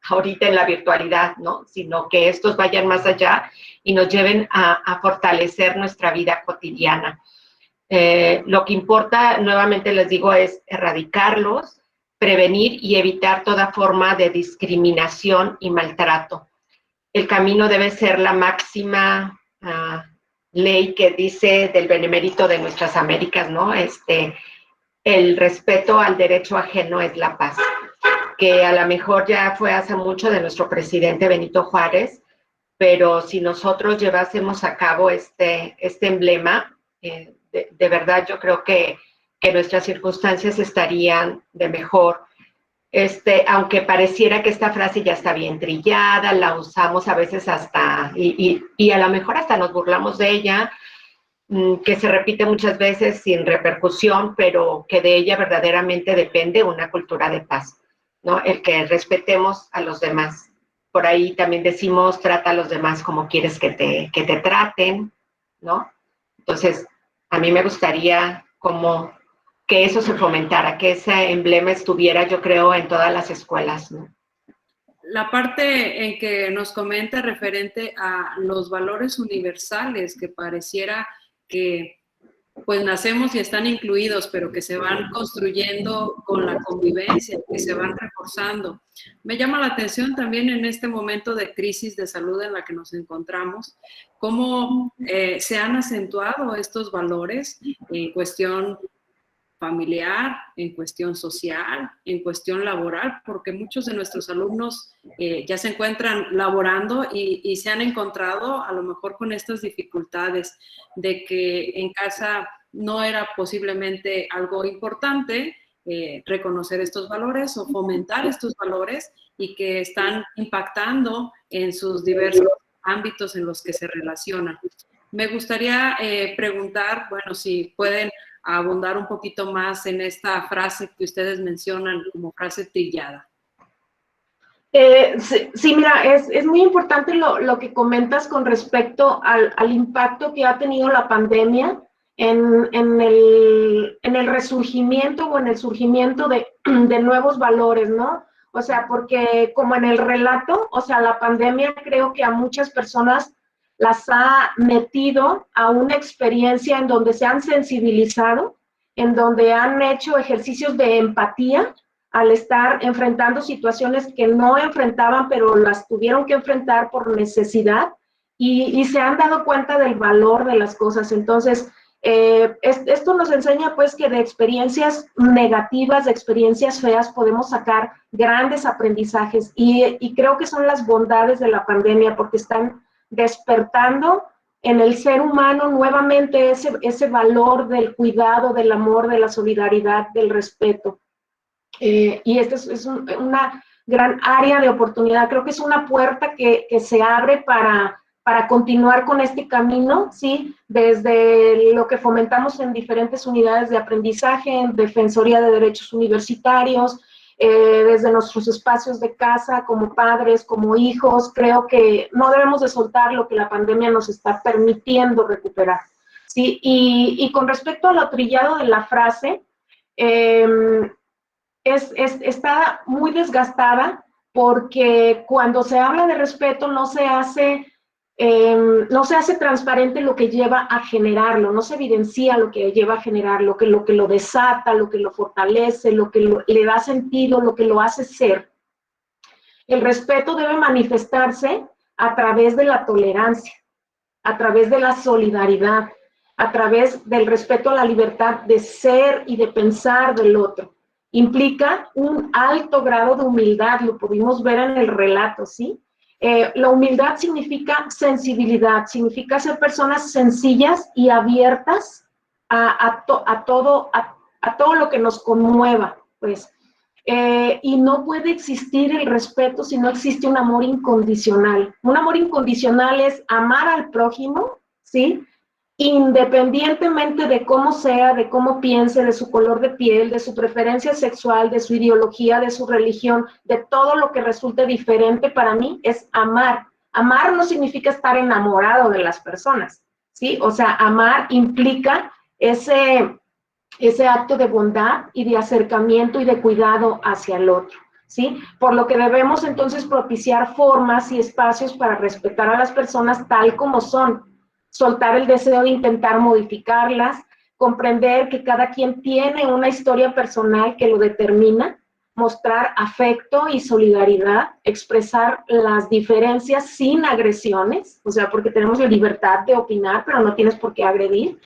[SPEAKER 2] ahorita en la virtualidad, ¿no? Sino que estos vayan más allá y nos lleven a fortalecer nuestra vida cotidiana. Lo que importa, nuevamente les digo, es erradicarlos, prevenir y evitar toda forma de discriminación y maltrato. El camino debe ser la máxima ley que dice del Benemérito de nuestras Américas, ¿no? El respeto al derecho ajeno es la paz, que a lo mejor ya fue hace mucho de nuestro presidente Benito Juárez, pero si nosotros llevásemos a cabo este emblema, de verdad yo creo que nuestras circunstancias estarían de mejor. Aunque pareciera que esta frase ya está bien trillada, la usamos a veces hasta, y a lo mejor hasta nos burlamos de ella, que se repite muchas veces sin repercusión, pero que de ella verdaderamente depende una cultura de paz, ¿no? El que respetemos a los demás. Por ahí también decimos, trata a los demás como quieres que te traten, ¿no? Entonces, a mí me gustaría como que eso se fomentara, que ese emblema estuviera, yo creo, en todas las escuelas, ¿no?
[SPEAKER 1] La parte en que nos comenta referente a los valores universales, que pareciera que pues nacemos y están incluidos, pero que se van construyendo con la convivencia, que se van reforzando. Me llama la atención también en este momento de crisis de salud en la que nos encontramos, cómo se han acentuado estos valores en cuestión familiar, en cuestión social, en cuestión laboral, porque muchos de nuestros alumnos ya se encuentran laborando y se han encontrado a lo mejor con estas dificultades de que en casa no era posiblemente algo importante reconocer estos valores o fomentar estos valores y que están impactando en sus diversos ámbitos en los que se relacionan. Me gustaría preguntar, bueno, si pueden abundar un poquito más en esta frase que ustedes mencionan como frase trillada.
[SPEAKER 3] Sí, mira, es muy importante lo que comentas con respecto al impacto que ha tenido la pandemia en el resurgimiento o en el surgimiento de nuevos valores, ¿no? O sea, porque como en el relato, o sea, la pandemia creo que a muchas personas las ha metido a una experiencia en donde se han sensibilizado, en donde han hecho ejercicios de empatía al estar enfrentando situaciones que no enfrentaban, pero las tuvieron que enfrentar por necesidad y se han dado cuenta del valor de las cosas. Entonces, esto nos enseña pues que de experiencias negativas, de experiencias feas, podemos sacar grandes aprendizajes y creo que son las bondades de la pandemia porque están despertando en el ser humano nuevamente ese valor del cuidado, del amor, de la solidaridad, del respeto. Y esta es una gran área de oportunidad. Creo que es una puerta que se abre para continuar con este camino, ¿sí? Desde lo que fomentamos en diferentes unidades de aprendizaje, en Defensoría de Derechos Universitarios, desde nuestros espacios de casa, como padres, como hijos, creo que no debemos de soltar lo que la pandemia nos está permitiendo recuperar, ¿sí? Y con respecto a lo trillado de la frase, está muy desgastada porque cuando se habla de respeto no se hace transparente lo que lleva a generarlo, no se evidencia lo que lleva a generar, lo que lo desata, lo que lo fortalece, lo que le da sentido, lo que lo hace ser. El respeto debe manifestarse a través de la tolerancia, a través de la solidaridad, a través del respeto a la libertad de ser y de pensar del otro. Implica un alto grado de humildad, lo pudimos ver en el relato, ¿sí? La humildad significa sensibilidad, significa ser personas sencillas y abiertas a todo lo que nos conmueva, pues. Y no puede existir el respeto si no existe un amor incondicional. Un amor incondicional es amar al prójimo, ¿sí? Independientemente de cómo sea, de cómo piense, de su color de piel, de su preferencia sexual, de su ideología, de su religión, de todo lo que resulte diferente, para mí es amar. Amar no significa estar enamorado de las personas, ¿sí? O sea, amar implica ese acto de bondad y de acercamiento y de cuidado hacia el otro, ¿sí? Por lo que debemos entonces propiciar formas y espacios para respetar a las personas tal como son, soltar el deseo de intentar modificarlas, comprender que cada quien tiene una historia personal que lo determina, mostrar afecto y solidaridad, expresar las diferencias sin agresiones, o sea, porque tenemos la libertad de opinar, pero no tienes por qué agredir.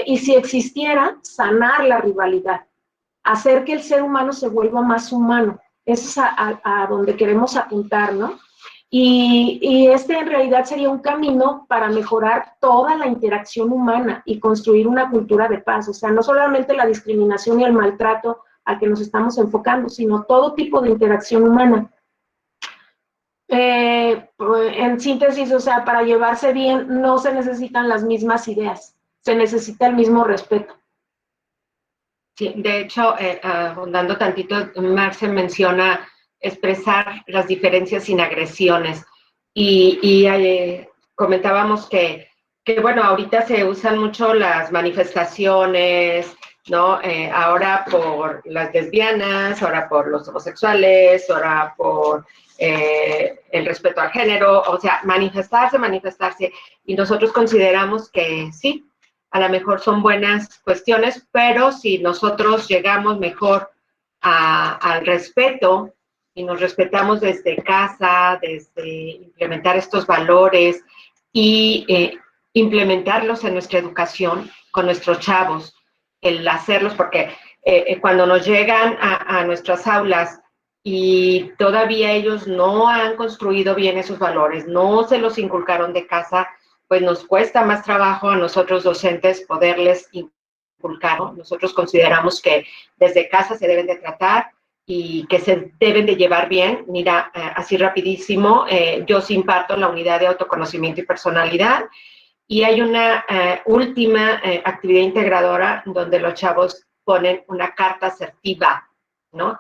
[SPEAKER 3] Y si existiera, sanar la rivalidad, hacer que el ser humano se vuelva más humano. Eso es a donde queremos apuntar, ¿no? Y este en realidad sería un camino para mejorar toda la interacción humana y construir una cultura de paz. O sea, no solamente la discriminación y el maltrato al que nos estamos enfocando, sino todo tipo de interacción humana. En síntesis, o sea, para llevarse bien no se necesitan las mismas ideas, se necesita el mismo respeto.
[SPEAKER 2] Sí, de hecho, ahondando tantito, Marce menciona expresar las diferencias sin agresiones. Y comentábamos que, bueno, ahorita se usan mucho las manifestaciones, ¿no? Ahora por las lesbianas, ahora por los homosexuales, ahora por el respeto al género, o sea, manifestarse. Y nosotros consideramos que sí, a lo mejor son buenas cuestiones, pero si nosotros llegamos mejor al respeto y nos respetamos desde casa, desde implementar estos valores y implementarlos en nuestra educación con nuestros chavos, el hacerlos, porque cuando nos llegan a nuestras aulas y todavía ellos no han construido bien esos valores, no se los inculcaron de casa, pues nos cuesta más trabajo a nosotros docentes poderles inculcar, ¿no? Nosotros consideramos que desde casa se deben de tratar y que se deben de llevar bien. Mira, así rapidísimo, yo sí imparto la unidad de autoconocimiento y personalidad y hay una última actividad integradora donde los chavos ponen una carta asertiva, ¿no?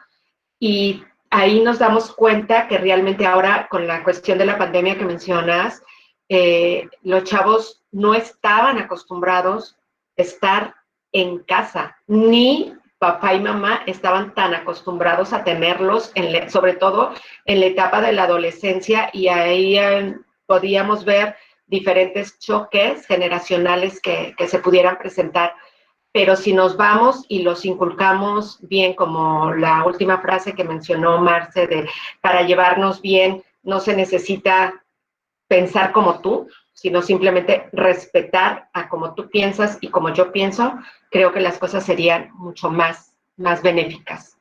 [SPEAKER 2] Y ahí nos damos cuenta que realmente ahora con la cuestión de la pandemia que mencionas, los chavos no estaban acostumbrados a estar en casa, ni papá y mamá estaban tan acostumbrados a tenerlos, sobre todo en la etapa de la adolescencia, y ahí podíamos ver diferentes choques generacionales que se pudieran presentar. Pero si nos vamos y los inculcamos bien, como la última frase que mencionó Marce, de para llevarnos bien no se necesita pensar como tú, sino simplemente respetar a como tú piensas y como yo pienso, creo que las cosas serían mucho más benéficas.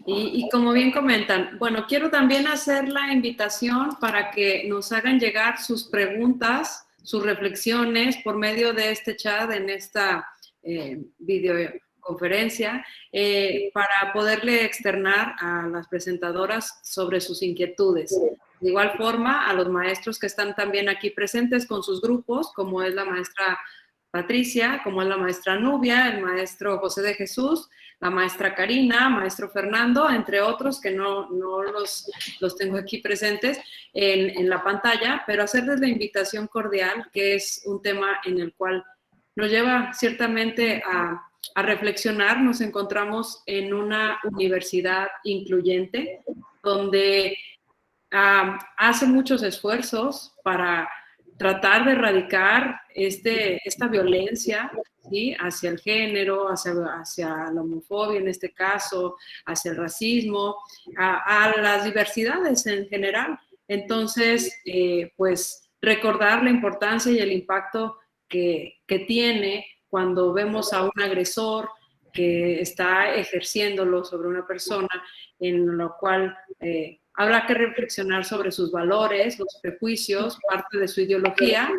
[SPEAKER 1] Y como bien comentan, bueno, quiero también hacer la invitación para que nos hagan llegar sus preguntas, sus reflexiones por medio de este chat en esta videoconferencia para poderle externar a las presentadoras sobre sus inquietudes. De igual forma, a los maestros que están también aquí presentes con sus grupos, como es la maestra Patricia, como es la maestra Nubia, el maestro José de Jesús, la maestra Karina, maestro Fernando, entre otros que no los tengo aquí presentes en la pantalla, pero hacerles la invitación cordial, que es un tema en el cual nos lleva ciertamente a reflexionar. Nos encontramos en una universidad incluyente donde hace muchos esfuerzos para tratar de erradicar esta violencia, ¿sí? Hacia el género, hacia la homofobia en este caso, hacia el racismo, a las diversidades en general. Entonces, pues recordar la importancia y el impacto que tiene cuando vemos a un agresor que está ejerciéndolo sobre una persona, en lo cual habrá que reflexionar sobre sus valores, los prejuicios, parte de su ideología,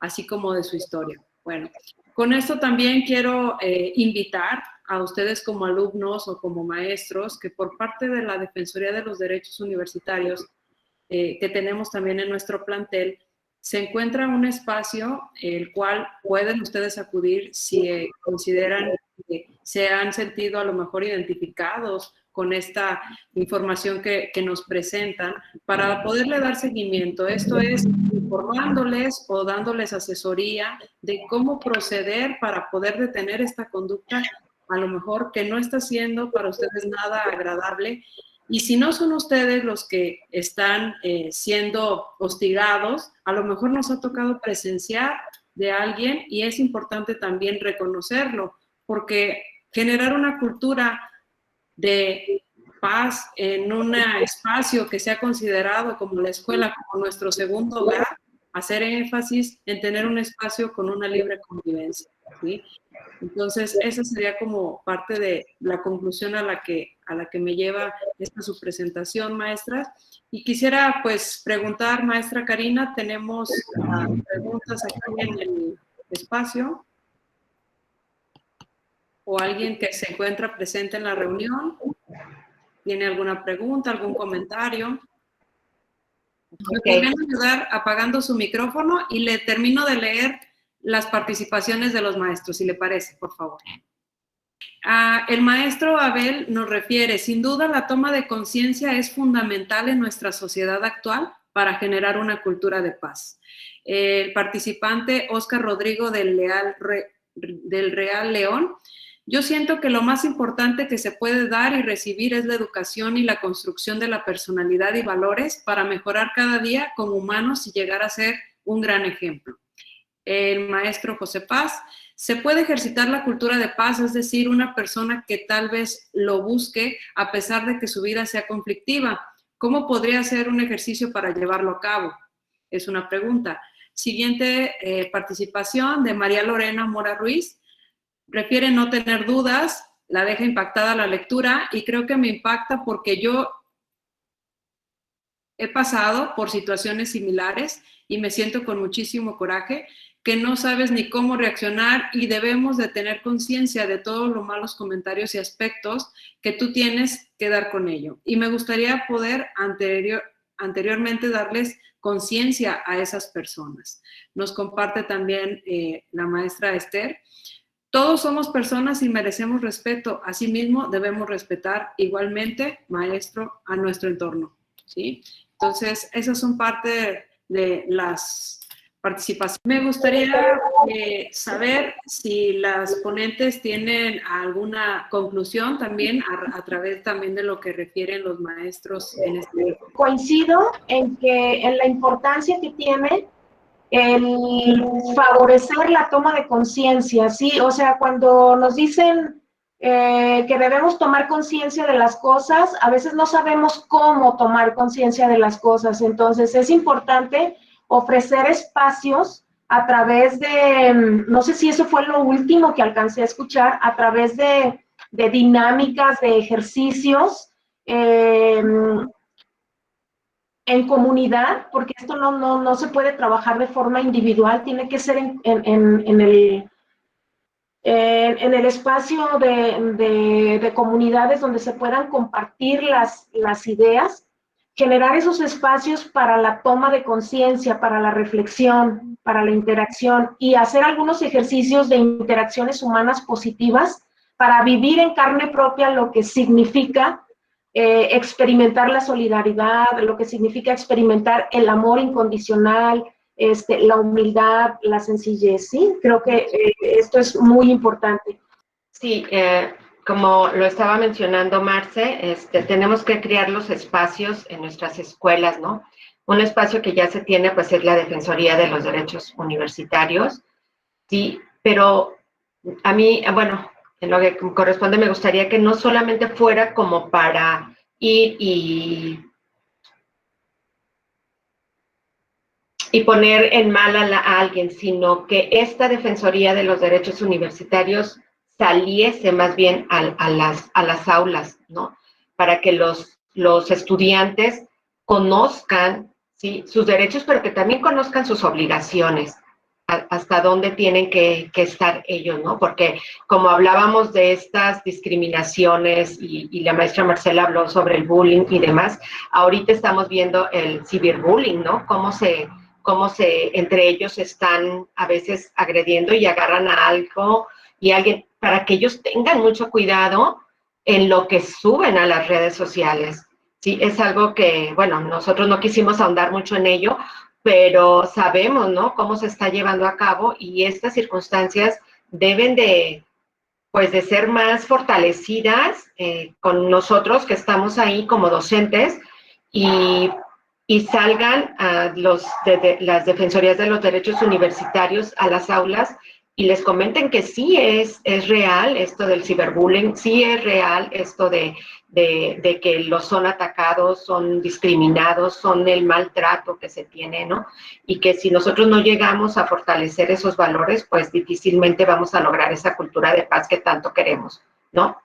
[SPEAKER 1] así como de su historia. Bueno, con esto también quiero invitar a ustedes como alumnos o como maestros que por parte de la Defensoría de los Derechos Universitarios que tenemos también en nuestro plantel, se encuentra un espacio el cual pueden ustedes acudir si consideran que se han sentido a lo mejor identificados con esta información que nos presentan para poderle dar seguimiento. Esto es informándoles o dándoles asesoría de cómo proceder para poder detener esta conducta, a lo mejor que no está siendo para ustedes nada agradable. Y si no son ustedes los que están siendo hostigados, a lo mejor nos ha tocado presenciar de alguien y es importante también reconocerlo, porque generar una cultura de paz en un espacio que sea considerado como la escuela, como nuestro segundo hogar, hacer énfasis en tener un espacio con una libre convivencia, ¿sí? Entonces, esa sería como parte de la conclusión a la que me lleva esta su presentación, maestra. Y quisiera, pues, preguntar, maestra Karina, tenemos preguntas aquí en el espacio. ¿O alguien que se encuentra presente en la reunión? ¿Tiene alguna pregunta, algún comentario? ¿Me podrían ayudar apagando su micrófono? Y le termino de leer las participaciones de los maestros, si le parece, por favor. El maestro Abel nos refiere, sin duda la toma de conciencia es fundamental en nuestra sociedad actual para generar una cultura de paz. El participante Óscar Rodrigo del Real León, yo siento que lo más importante que se puede dar y recibir es la educación y la construcción de la personalidad y valores para mejorar cada día como humanos y llegar a ser un gran ejemplo. El maestro José Paz, se puede ejercitar la cultura de paz, es decir, una persona que tal vez lo busque a pesar de que su vida sea conflictiva. ¿Cómo podría ser un ejercicio para llevarlo a cabo? Es una pregunta. Siguiente participación de María Lorena Mora Ruiz. Refiere no tener dudas, la deja impactada la lectura y creo que me impacta porque yo he pasado por situaciones similares y me siento con muchísimo coraje, que no sabes ni cómo reaccionar y debemos de tener conciencia de todos los malos comentarios y aspectos que tú tienes que dar con ello. Y me gustaría poder anteriormente darles conciencia a esas personas. Nos comparte también la maestra Esther. Todos somos personas y merecemos respeto. Asimismo, debemos respetar igualmente, maestro, a nuestro entorno, ¿sí? Entonces, esas son parte de las participaciones. Me gustaría saber si las ponentes tienen alguna conclusión también a través también de lo que refieren los maestros en este.
[SPEAKER 3] Coincido en la importancia que tiene el favorecer la toma de conciencia, ¿sí? O sea, cuando nos dicen que debemos tomar conciencia de las cosas, a veces no sabemos cómo tomar conciencia de las cosas. Entonces, es importante ofrecer espacios a través de, no sé si eso fue lo último que alcancé a escuchar, a través de dinámicas, de ejercicios, en comunidad, porque esto no se puede trabajar de forma individual, tiene que ser en el espacio de comunidades donde se puedan compartir las ideas. generar esos espacios para la toma de conciencia, para la reflexión, para la interacción y hacer algunos ejercicios de interacciones humanas positivas para vivir en carne propia lo que significa experimentar la solidaridad, lo que significa experimentar el amor incondicional, la humildad, la sencillez, ¿sí? Creo que esto es muy importante.
[SPEAKER 2] Sí, como lo estaba mencionando Marce, tenemos que crear los espacios en nuestras escuelas, ¿no? Un espacio que ya se tiene, pues, es la Defensoría de los Derechos Universitarios, sí, pero a mí, bueno, en lo que corresponde me gustaría que no solamente fuera como para ir y poner en mal a alguien, sino que esta Defensoría de los Derechos Universitarios saliese más bien a las aulas, ¿no? Para que los estudiantes conozcan, ¿sí?, sus derechos, pero que también conozcan sus obligaciones, hasta dónde tienen que estar ellos, ¿no? Porque como hablábamos de estas discriminaciones y la maestra Marcela habló sobre el bullying y demás, ahorita estamos viendo el ciberbullying, ¿no? Cómo entre ellos están a veces agrediendo y agarran a algo y alguien, para que ellos tengan mucho cuidado en lo que suben a las redes sociales. Sí, es algo que, bueno, nosotros no quisimos ahondar mucho en ello, pero sabemos, ¿no?, cómo se está llevando a cabo y estas circunstancias deben pues, de ser más fortalecidas con nosotros que estamos ahí como docentes y salgan a las defensorías de los derechos universitarios a las aulas y les comenten que sí es real esto del ciberbullying, sí es real esto de que los son atacados, son discriminados, son el maltrato que se tiene, ¿no? Y que si nosotros no llegamos a fortalecer esos valores, pues difícilmente vamos a lograr esa cultura de paz que tanto queremos, ¿no?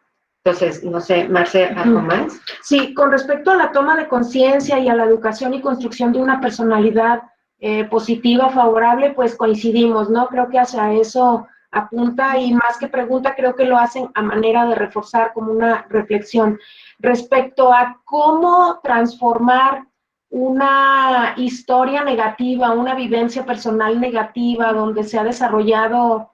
[SPEAKER 2] Entonces, no sé, Marce, ¿algo más?
[SPEAKER 3] Sí, con respecto a la toma de conciencia y a la educación y construcción de una personalidad positiva, favorable, pues coincidimos, ¿no? Creo que hacia eso apunta y más que pregunta, creo que lo hacen a manera de reforzar como una reflexión. Respecto a cómo transformar una historia negativa, una vivencia personal negativa donde se ha desarrollado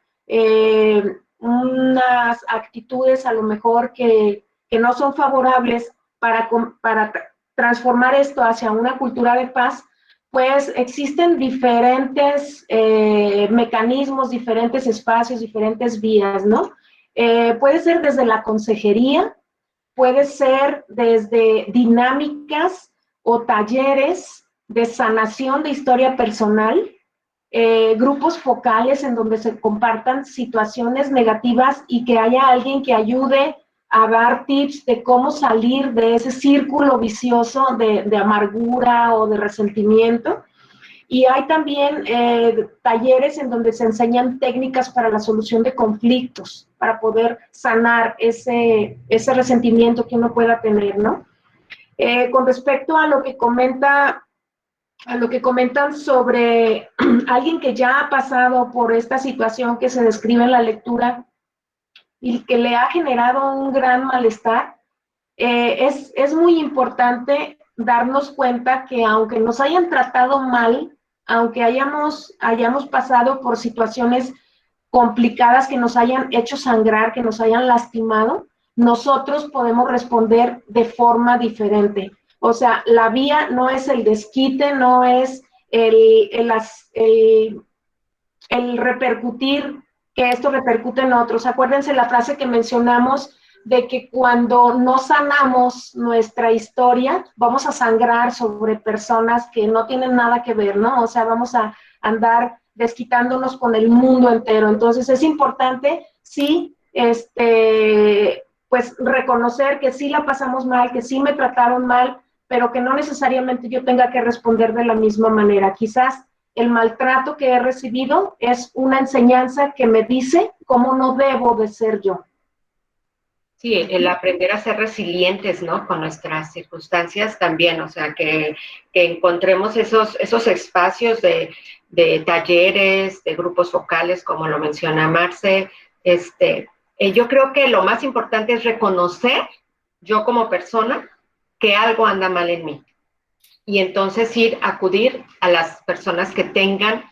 [SPEAKER 3] unas actitudes a lo mejor que no son favorables para transformar esto hacia una cultura de paz, pues existen diferentes mecanismos, diferentes espacios, diferentes vías, ¿no? Puede ser desde la consejería, puede ser desde dinámicas o talleres de sanación de historia personal, grupos focales en donde se compartan situaciones negativas y que haya alguien que ayude a dar tips de cómo salir de ese círculo vicioso de amargura o de resentimiento. Y hay también talleres en donde se enseñan técnicas para la solución de conflictos, para poder sanar ese resentimiento que uno pueda tener, ¿no? Con respecto a lo que comentan sobre alguien que ya ha pasado por esta situación que se describe en la lectura y que le ha generado un gran malestar, es muy importante darnos cuenta que aunque nos hayan tratado mal, aunque hayamos pasado por situaciones complicadas que nos hayan hecho sangrar, que nos hayan lastimado, nosotros podemos responder de forma diferente. O sea, la vía no es el desquite, no es el repercutir, que esto repercute en otros. Acuérdense la frase que mencionamos de que cuando no sanamos nuestra historia, vamos a sangrar sobre personas que no tienen nada que ver, ¿no? O sea, vamos a andar desquitándonos con el mundo entero. Entonces es importante, sí, pues reconocer que sí la pasamos mal, que sí me trataron mal, pero que no necesariamente yo tenga que responder de la misma manera. Quizás el maltrato que he recibido es una enseñanza que me dice cómo no debo de ser yo.
[SPEAKER 2] Sí, el aprender a ser resilientes, ¿no?, con nuestras circunstancias también, o sea, que encontremos esos espacios de talleres, de grupos focales, como lo menciona Marce. Yo creo que lo más importante es reconocer, yo como persona, que algo anda mal en mí, y entonces acudir a las personas que tengan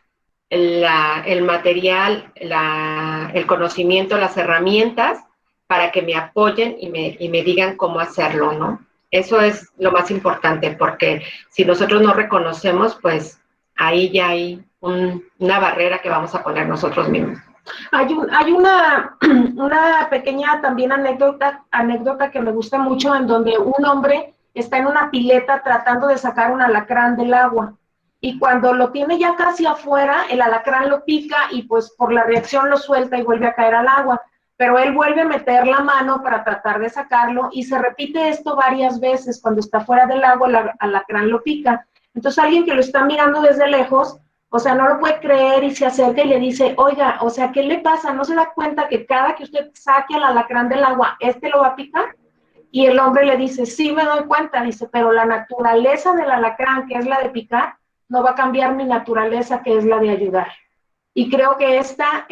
[SPEAKER 2] el material, el conocimiento, las herramientas para que me apoyen y me digan cómo hacerlo, ¿no? Eso es lo más importante, porque si nosotros no reconocemos, pues ahí ya hay una barrera que vamos a poner nosotros mismos.
[SPEAKER 3] Hay una pequeña también anécdota que me gusta mucho, en donde un hombre está en una pileta tratando de sacar un alacrán del agua. Y cuando lo tiene ya casi afuera, el alacrán lo pica y pues por la reacción lo suelta y vuelve a caer al agua. Pero él vuelve a meter la mano para tratar de sacarlo y se repite esto varias veces. Cuando está fuera del agua, el alacrán lo pica. Entonces alguien que lo está mirando desde lejos, o sea, no lo puede creer y se acerca y le dice, oiga, o sea, ¿qué le pasa? ¿No se da cuenta que cada que usted saque al alacrán del agua, lo va a picar? Y el hombre le dice, sí me doy cuenta, dice, pero la naturaleza del alacrán, que es la de picar, no va a cambiar mi naturaleza, que es la de ayudar. Y creo que esta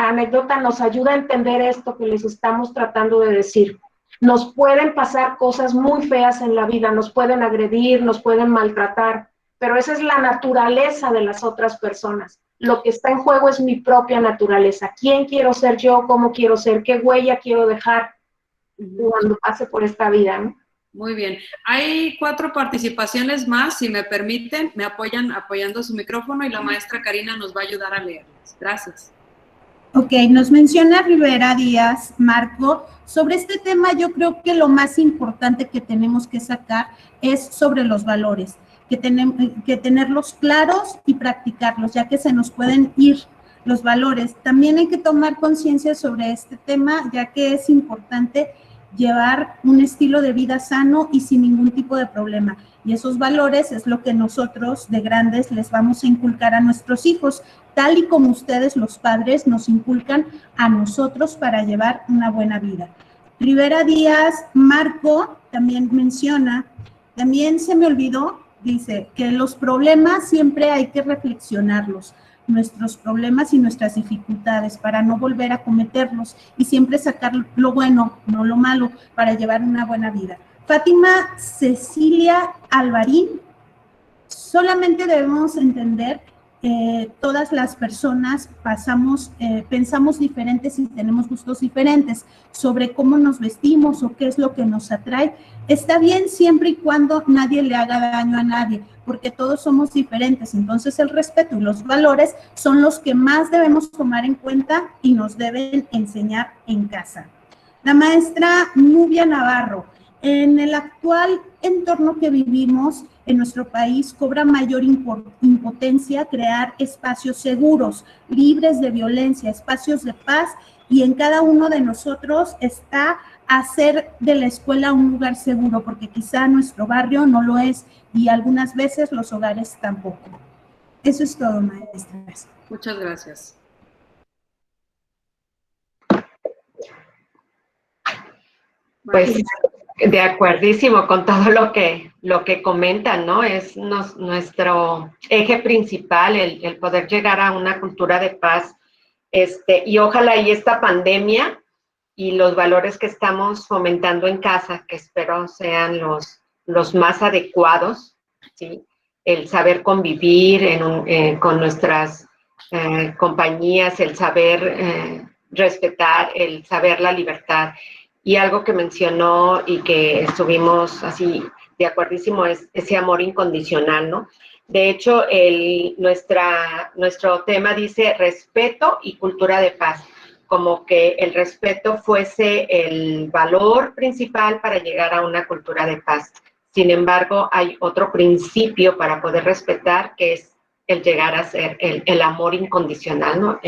[SPEAKER 3] anécdota nos ayuda a entender esto que les estamos tratando de decir. Nos pueden pasar cosas muy feas en la vida, nos pueden agredir, nos pueden maltratar, pero esa es la naturaleza de las otras personas. Lo que está en juego es mi propia naturaleza. ¿Quién quiero ser yo? ¿Cómo quiero ser? ¿Qué huella quiero dejar cuando pase por esta vida, ¿no?
[SPEAKER 1] Muy bien. Hay 4 participaciones más, si me permiten, me apoyan apoyando su micrófono y la maestra Karina nos va a ayudar a leerlas. Gracias.
[SPEAKER 4] Ok, nos menciona Rivera Díaz, Marco. Sobre este tema yo creo que lo más importante que tenemos que sacar es sobre los valores, que tenemos que tenerlos claros y practicarlos, ya que se nos pueden ir los valores. También hay que tomar conciencia sobre este tema, ya que es importante llevar un estilo de vida sano y sin ningún tipo de problema. Y esos valores es lo que nosotros de grandes les vamos a inculcar a nuestros hijos, tal y como ustedes, los padres, nos inculcan a nosotros para llevar una buena vida. Rivera Díaz, Marco, también menciona, también se me olvidó, dice, que los problemas siempre hay que reflexionarlos, nuestros problemas y nuestras dificultades para no volver a cometerlos y siempre sacar lo bueno, no lo malo, para llevar una buena vida. Fátima Cecilia Alvarín, solamente debemos entender todas las personas pensamos diferentes y tenemos gustos diferentes sobre cómo nos vestimos o qué es lo que nos atrae. Está bien siempre y cuando nadie le haga daño a nadie, porque todos somos diferentes. Entonces el respeto y los valores son los que más debemos tomar en cuenta y nos deben enseñar en casa. La maestra Nubia Navarro, en el actual entorno que vivimos en nuestro país, cobra mayor impotencia crear espacios seguros, libres de violencia, espacios de paz, y en cada uno de nosotros está hacer de la escuela un lugar seguro, porque quizá nuestro barrio no lo es y algunas veces los hogares tampoco. Eso es todo, maestra.
[SPEAKER 1] Muchas gracias.
[SPEAKER 2] Pues de acuerdísimo con todo lo que comentan, ¿no? Es nuestro eje principal el poder llegar a una cultura de paz, y ojalá y esta pandemia y los valores que estamos fomentando en casa, que espero sean los más adecuados, ¿sí? El saber convivir con nuestras compañías, el saber respetar, el saber la libertad. Y algo que mencionó y que estuvimos así de acuerdísimo es ese amor incondicional, ¿no? De hecho, nuestro tema dice respeto y cultura de paz, como que el respeto fuese el valor principal para llegar a una cultura de paz. Sin embargo, hay otro principio para poder respetar, que es el llegar a ser el amor incondicional, ¿no?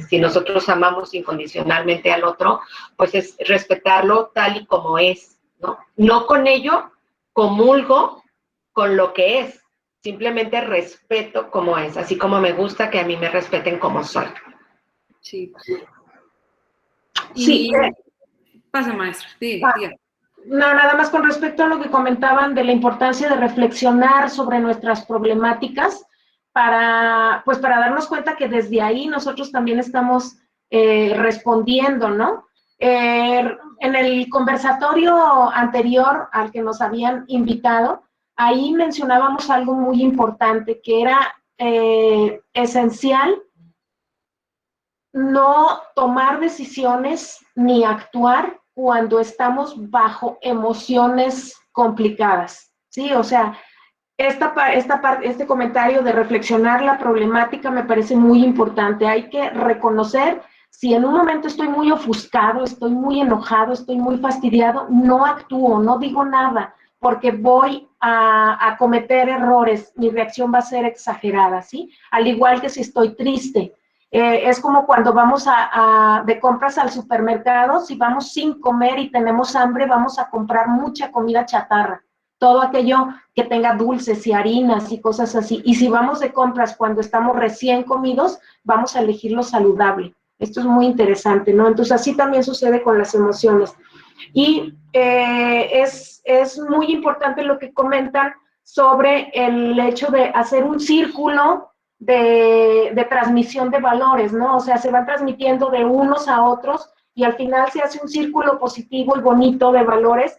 [SPEAKER 2] Si nosotros amamos incondicionalmente al otro, pues es respetarlo tal y como es, ¿no? No con ello comulgo con lo que es, simplemente respeto como es, así como me gusta que a mí me respeten como soy.
[SPEAKER 1] Sí.
[SPEAKER 3] Sí.
[SPEAKER 1] Pasa, maestra. Sí,
[SPEAKER 3] no, nada más con respecto a lo que comentaban de la importancia de reflexionar sobre nuestras problemáticas para darnos cuenta que desde ahí nosotros también estamos respondiendo, ¿no? En el conversatorio anterior al que nos habían invitado, ahí mencionábamos algo muy importante, que era esencial no tomar decisiones ni actuar cuando estamos bajo emociones complicadas, ¿sí? O sea, este comentario de reflexionar la problemática me parece muy importante. Hay que reconocer si en un momento estoy muy ofuscado, estoy muy enojado, estoy muy fastidiado, no actúo, no digo nada, porque voy a cometer errores, mi reacción va a ser exagerada, ¿sí? Al igual que si estoy triste. Es como cuando vamos de compras al supermercado, si vamos sin comer y tenemos hambre, vamos a comprar mucha comida chatarra, todo aquello que tenga dulces y harinas y cosas así. Y si vamos de compras cuando estamos recién comidos, vamos a elegir lo saludable. Esto es muy interesante, ¿no? Entonces, así también sucede con las emociones. Y es muy importante lo que comentan sobre el hecho de hacer un círculo de transmisión de valores, ¿no? O sea, se van transmitiendo de unos a otros y al final se hace un círculo positivo y bonito de valores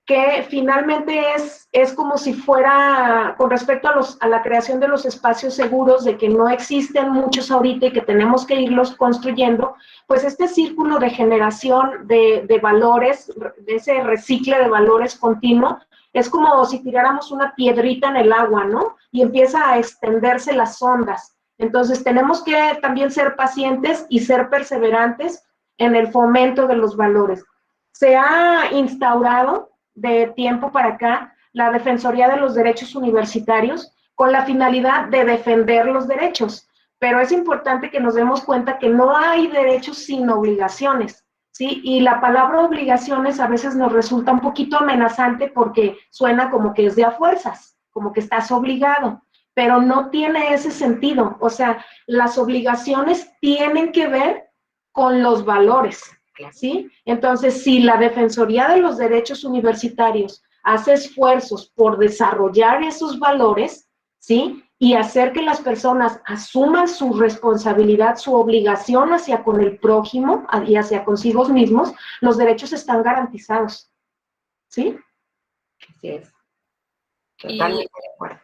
[SPEAKER 3] que finalmente es como si fuera, con respecto a la creación de los espacios seguros, de que no existen muchos ahorita y que tenemos que irlos construyendo, pues este círculo de generación de valores, de ese recicle de valores continuo, es como si tiráramos una piedrita en el agua, ¿no? Y empieza a extenderse las ondas. Entonces tenemos que también ser pacientes y ser perseverantes en el fomento de los valores. Se ha instaurado de tiempo para acá la Defensoría de los Derechos Universitarios con la finalidad de defender los derechos, pero es importante que nos demos cuenta que no hay derechos sin obligaciones, ¿sí? Y la palabra obligaciones a veces nos resulta un poquito amenazante porque suena como que es de a fuerzas, como que estás obligado, pero no tiene ese sentido. O sea, las obligaciones tienen que ver con los valores, ¿sí? Entonces, si la Defensoría de los Derechos Universitarios hace esfuerzos por desarrollar esos valores, ¿sí? Y hacer que las personas asuman su responsabilidad, su obligación hacia con el prójimo y hacia consigo mismos, los derechos están garantizados, ¿sí?
[SPEAKER 2] Así es. Totalmente de acuerdo.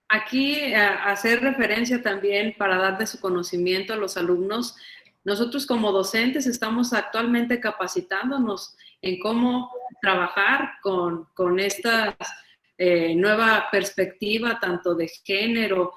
[SPEAKER 1] Aquí hacer referencia también para dar de su conocimiento a los alumnos. Nosotros como docentes estamos actualmente capacitándonos en cómo trabajar con esta nueva perspectiva, tanto de género,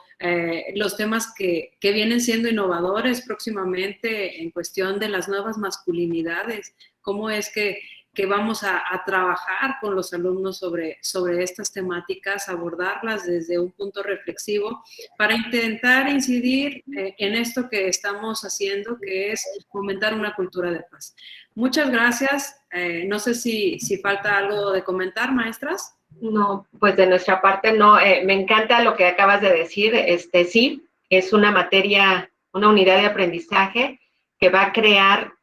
[SPEAKER 1] los temas que vienen siendo innovadores próximamente en cuestión de las nuevas masculinidades, cómo es que vamos a trabajar con los alumnos sobre estas temáticas, abordarlas desde un punto reflexivo para intentar incidir en esto que estamos haciendo, que es fomentar una cultura de paz. Muchas gracias. No sé si falta algo de comentar, maestras.
[SPEAKER 2] No, pues de nuestra parte no. Me encanta lo que acabas de decir. Sí, es una materia, una unidad de aprendizaje que va a crear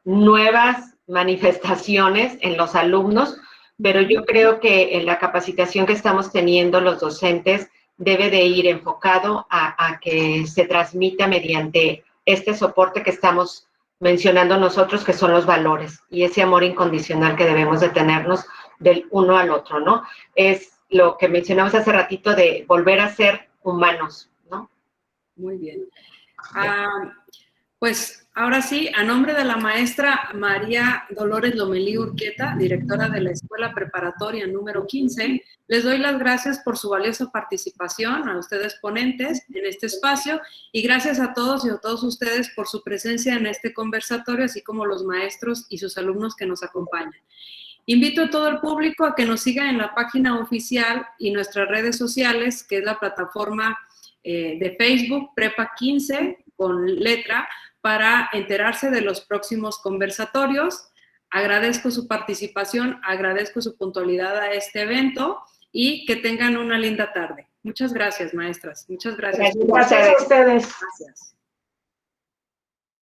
[SPEAKER 2] nuevas manifestaciones en los alumnos, pero yo creo que en la capacitación que estamos teniendo los docentes debe de ir enfocado a que se transmita mediante este soporte que estamos mencionando nosotros, que son los valores y ese amor incondicional que debemos de tenernos del uno al otro, ¿no? Es lo que mencionamos hace ratito de volver a ser humanos, ¿no?
[SPEAKER 1] Muy bien. Pues ahora sí, a nombre de la maestra María Dolores Lomelí Urquieta, directora de la Escuela Preparatoria número 15, les doy las gracias por su valiosa participación, a ustedes ponentes en este espacio, y gracias a todos y a todos ustedes por su presencia en este conversatorio, así como los maestros y sus alumnos que nos acompañan. Invito a todo el público a que nos siga en la página oficial y nuestras redes sociales, que es la plataforma de Facebook Prepa 15 con letra, para enterarse de los próximos conversatorios. Agradezco su participación, agradezco su puntualidad a este evento y que tengan una linda tarde. Muchas gracias, maestras. Muchas gracias.
[SPEAKER 3] Gracias a ustedes.
[SPEAKER 1] Gracias.